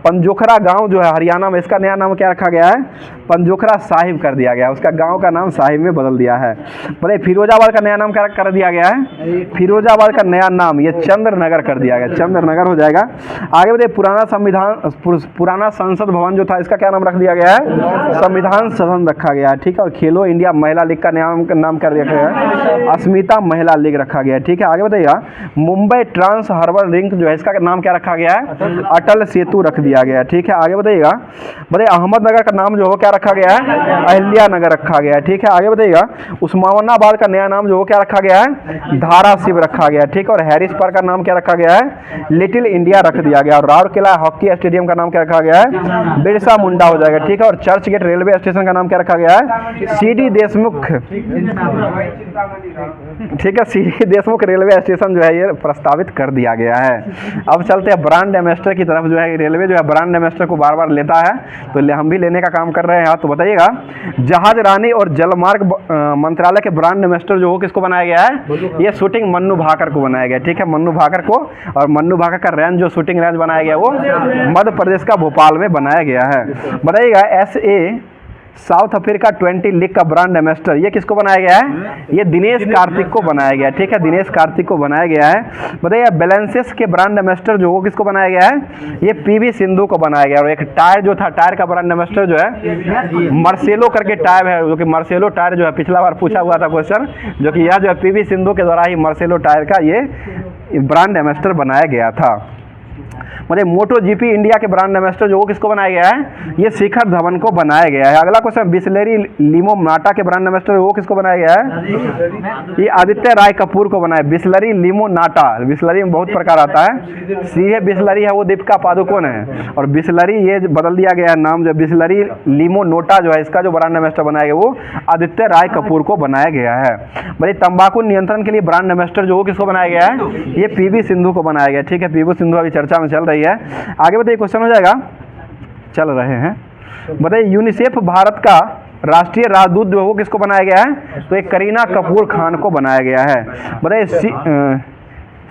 पंजोखरा गांव जो है हरियाणा में, इसका नया नाम क्या रखा गया है? पंजोखरा साहिब कर दिया गया। उसका गांव का नाम साहिब में बदल दिया है। बताइए फिरोजाबाद का नया नाम क्या कर दिया गया है? फिरोजाबाद का नया नाम ये चंद्र नगर कर दिया गया। चंद्र नगर हो जाएगा। आगे बताइए पुराना संसद भवन जो था इसका क्या नाम रख दिया गया है? संविधान सदन रखा गया है। ठीक है, और खेलो इंडिया महिला लीग का नाम कर दिया गया है अस्मिता महिला लीग रखा गया है। ठीक है, आगे बताइएगा मुंबई ट्रांस हार्बर लिंक जो है इसका नाम क्या रखा गया है? अटल सेतु रख दिया गया है। ठीक है, आगे बताइएगा अहमदनगर का नाम जो हो क्या रखा गया है? अहिल्या नगर रखा गया है। ठीक है, आगे बताइएगा उस्मानाबाद का नया नाम जो हो क्या रखा गया है? धाराशिव रखा गया है। ठीक है, और हैरिस पार्क का नाम क्या रखा गया है? लिटिल इंडिया रख दिया गया। और राउरकेला हॉकी स्टेडियम का नाम क्या रखा गया है? बिरसा मुंडा हो जाएगा। ठीक है, और चर्च गेट रेलवे स्टेशन का नाम क्या रखा गया है? सीडी देशमुख। ठीक है, सीडी देशमुख रेलवे स्टेशन जो है ये प्रस्तावित कर दिया गया है। अब चलते हैं ब्रांड एम्बेसडर की तरफ। जो है रेलवे जो है ब्रांड एम्बेसडर को बार बार लेता है, तो हम भी लेने का काम कर रहे हैं। तो बताइएगा जहाज रानी और जलमार्ग मंत्रालय के ब्रांड एम्बेसडर जो हो किसको बनाया गया है? ये शूटिंग मन्नू भाकर को बनाया गया। ठीक है, मन्नू भाकर को, और मन्नू भाकर का रेंज जो शूटिंग रेंज बनाया गया वो मध्य प्रदेश का भोपाल में बनाया गया है। बताइएगा SA साउथ अफ्रीका 20 लीग का ब्रांड एम्बेसडर ये किसको बनाया गया है? ये दिनेश कार्तिक को बनाया गया। ठीक है, दिनेश कार्तिक को बनाया गया है। बताइए बैलेंसेस के ब्रांड एम्बेसडर जो वो किसको बनाया गया है? ये PV सिंधु को बनाया गया। और एक टायर जो था, टायर का ब्रांड एम्बेसडर जो है मार्सेलो करके टायर है, जो कि मार्सेलो टायर जो है पिछला बार पूछा हुआ था क्वेश्चन, जो कि यह जो है PV सिंधु के द्वारा ही मार्सेलो टायर का ये ब्रांड एम्बेसडर बनाया गया था। मतलब मोटो GP इंडिया के ब्रांड एम्बेसडर जो वो किसको बनाया गया है? ये शिखर धवन को बनाया गया है। अगला क्वेश्चन बिस्लरी लिमो नाटा के ब्रांड एम्बेसडर वो किसको बनाया गया है? ये आदित्य राय कपूर को बनाया। बिस्लरी लिमो नाटा, बिस्लरी में बहुत प्रकार आता है। सीधे बिस्लरी है वो दीपिका पादुकोण है, और बिस्लरी ये बदल दिया गया नाम जो बिस्लरी लिमो नोटा जो है इसका जो ब्रांड एम्बेसडर बनाया गया वो आदित्य राय कपूर को बनाया गया है। भाई तंबाकू नियंत्रण के लिए ब्रांड एम्बेसडर जो वो किसको बनाया गया है? ये PV सिंधु को बनाया गया। ठीक है, PV सिंधु अभी चर्चा में चल रही है। आगे बताइए क्वेश्चन हो जाएगा, चल रहे हैं। बताइए यूनिसेफ भारत का राष्ट्रीय राजदूत जो है वो किसको बनाया गया है? तो एक करीना कपूर खान को बनाया गया है। बताइए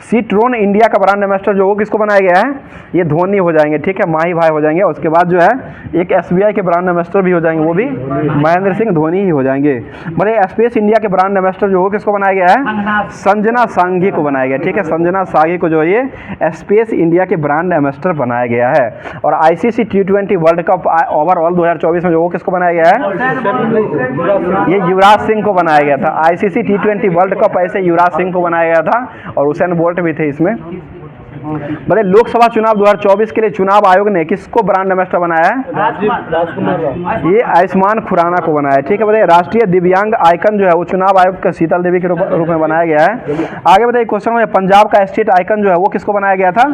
सीट्रोन इंडिया का ब्रांड एम्बेसडर जो वो किसको बनाया गया है? ये धोनी हो जाएंगे, ठीक है, माही भाई हो जाएंगे। उसके बाद जो है एक SBI के ब्रांड एम्बेसडर भी हो जाएंगे, वो भी महेंद्र सिंह धोनी ही हो जाएंगे। मतलब स्पेस इंडिया के ब्रांड एम्बेसडर जो वो किसको बनाया गया है? संजना सांघी को बनाया गया, ठीक है, संजना सांघी को जो है ये स्पेस इंडिया के ब्रांड एम्बेसडर बनाया गया है। और ICC T20 world cup overall 2024 में जो वो किसको बनाया गया है? ये युवराज सिंह को बनाया गया था। ICC T20 वर्ल्ड कप ऐसे युवराज सिंह को बनाया गया था और उसेन बोल्ट भी थे इसमें। मतलब लोकसभा चुनाव 2024 के लिए चुनाव आयोग ने किसको ब्रांड एम्बेसडर बनाया है? ये आयुष्मान खुराना को बनाया है, ठीक है। बताइए राष्ट्रीय दिव्यांग आइकन जो है वो चुनाव आयोग का शीतल देवी के रूप में बनाया गया है। आगे बताइए क्वेश्चन में पंजाब का स्टेट आइकन जो है वो किसको बनाया गया था?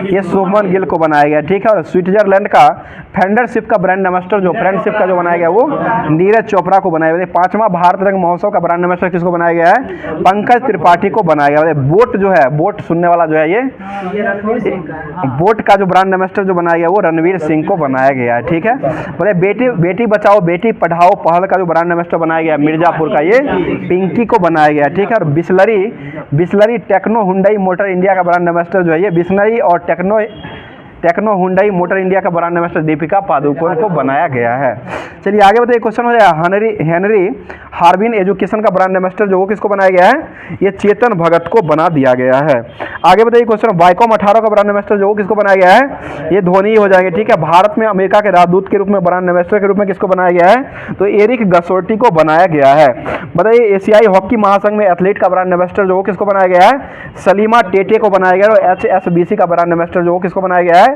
ये शुभमन गिल को बनाया गया, ठीक है। और स्विट्जरलैंड का फ्रेंडशिप का ब्रांड एम्बेसडर जो फ्रेंडशिप का जो बनाया गया वो नीरज चोपड़ा को बनाया गया। 5वां भारत रंग महोत्सव का ब्रांड एम्बेसडर किसको बनाया गया है? पंकज त्रिपाठी को बनाया गया। बोट जो है, बोट सुनने वाला जो है ये बोट का जो ब्रांड एम्बेसडर जो बनाया गया वो रणवीर सिंह को बनाया गया है, ठीक है। बोले बेटी बचाओ बेटी पढ़ाओ पहल का जो ब्रांड एम्बेसडर बनाया गया मिर्जापुर का, ये पिंकी को बनाया गया, ठीक है। और Bisleri Tecno Hyundai Motor India का ब्रांड एम्बेसडर जो है ये बिस्लरी और टेक्नो हुंडई मोटर इंडिया का ब्रांड एम्बेसडर दीपिका पादुकोण को बनाया गया है। चलिए आगे बताइए क्वेश्चन हो जाएगा, हेनरी हार्बिन एजुकेशन का ब्रांड एम्बेसडर जो वो किसको बनाया गया है? ये चेतन भगत को बना दिया गया है। आगे बताइए क्वेश्चन बाइकॉम 18 का ब्रांड एम्बेसडर जो वो किसको बनाया गया है? ये धोनी हो जाएंगे, ठीक है। भारत में अमेरिका के राजदूत के रूप में ब्रांड एम्बेसडर के रूप में किसको बनाया गया है? तो एरिक गसोटी को बनाया गया है। बताइए एशियाई हॉकी महासंघ में एथलीट का ब्रांड एम्बेसडर जो वो किसको बनाया गया है? सलीमा टेटे को बनाया गया। और HSBC का ब्रांड एम्बेसडर जो वो किसको बनाया गया है?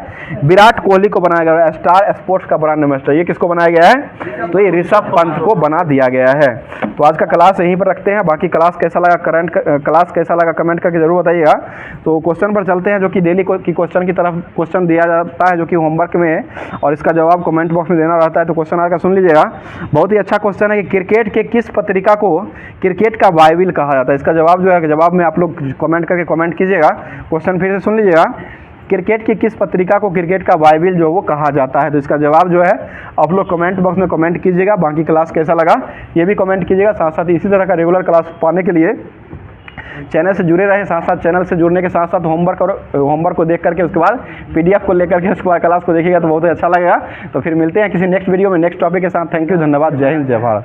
विराट कोहली को बनाया गया। स्टार स्पोर्ट्स का ब्रांड एम्बेसडर ये किसको बनाया गया है? तो ये ऋषभ पंत को बना दिया गया है। तो आज का क्लास यहीं पर रखते हैं। बाकी क्लास कैसा लगा कमेंट करके जरूर बताइएगा। तो क्वेश्चन पर चलते हैं जो कि डेली की क्वेश्चन की तरफ क्वेश्चन दिया जाता है जो कि होमवर्क में, और इसका जवाब कमेंट बॉक्स में देना रहता है। तो क्वेश्चन आज का सुन लीजिएगा, बहुत ही अच्छा क्वेश्चन है कि क्रिकेट के किस पत्रिका को क्रिकेट का बाइबिल कहा जाता है? इसका जवाब जो है जवाब में आप लोग कमेंट करके कमेंट कीजिएगा। क्वेश्चन फिर से सुन लीजिएगा, क्रिकेट की किस पत्रिका को क्रिकेट का बाइबिल जो वो कहा जाता है? तो इसका जवाब जो है आप लोग कमेंट बॉक्स में कमेंट कीजिएगा। बाकी क्लास कैसा लगा ये भी कमेंट कीजिएगा। साथ साथ इसी तरह का रेगुलर क्लास पाने के लिए चैनल से जुड़े रहें। साथ साथ चैनल से जुड़ने के साथ साथ होमवर्क को देख करके उसके बाद PDF को लेकर के उसके बाद क्लास को देखिएगा तो बहुत ही अच्छा लगेगा। तो फिर मिलते हैं किसी नेक्स्ट वीडियो में नेक्स्ट टॉपिक के साथ। थैंक यू, धन्यवाद, जय हिंद, जय भारत।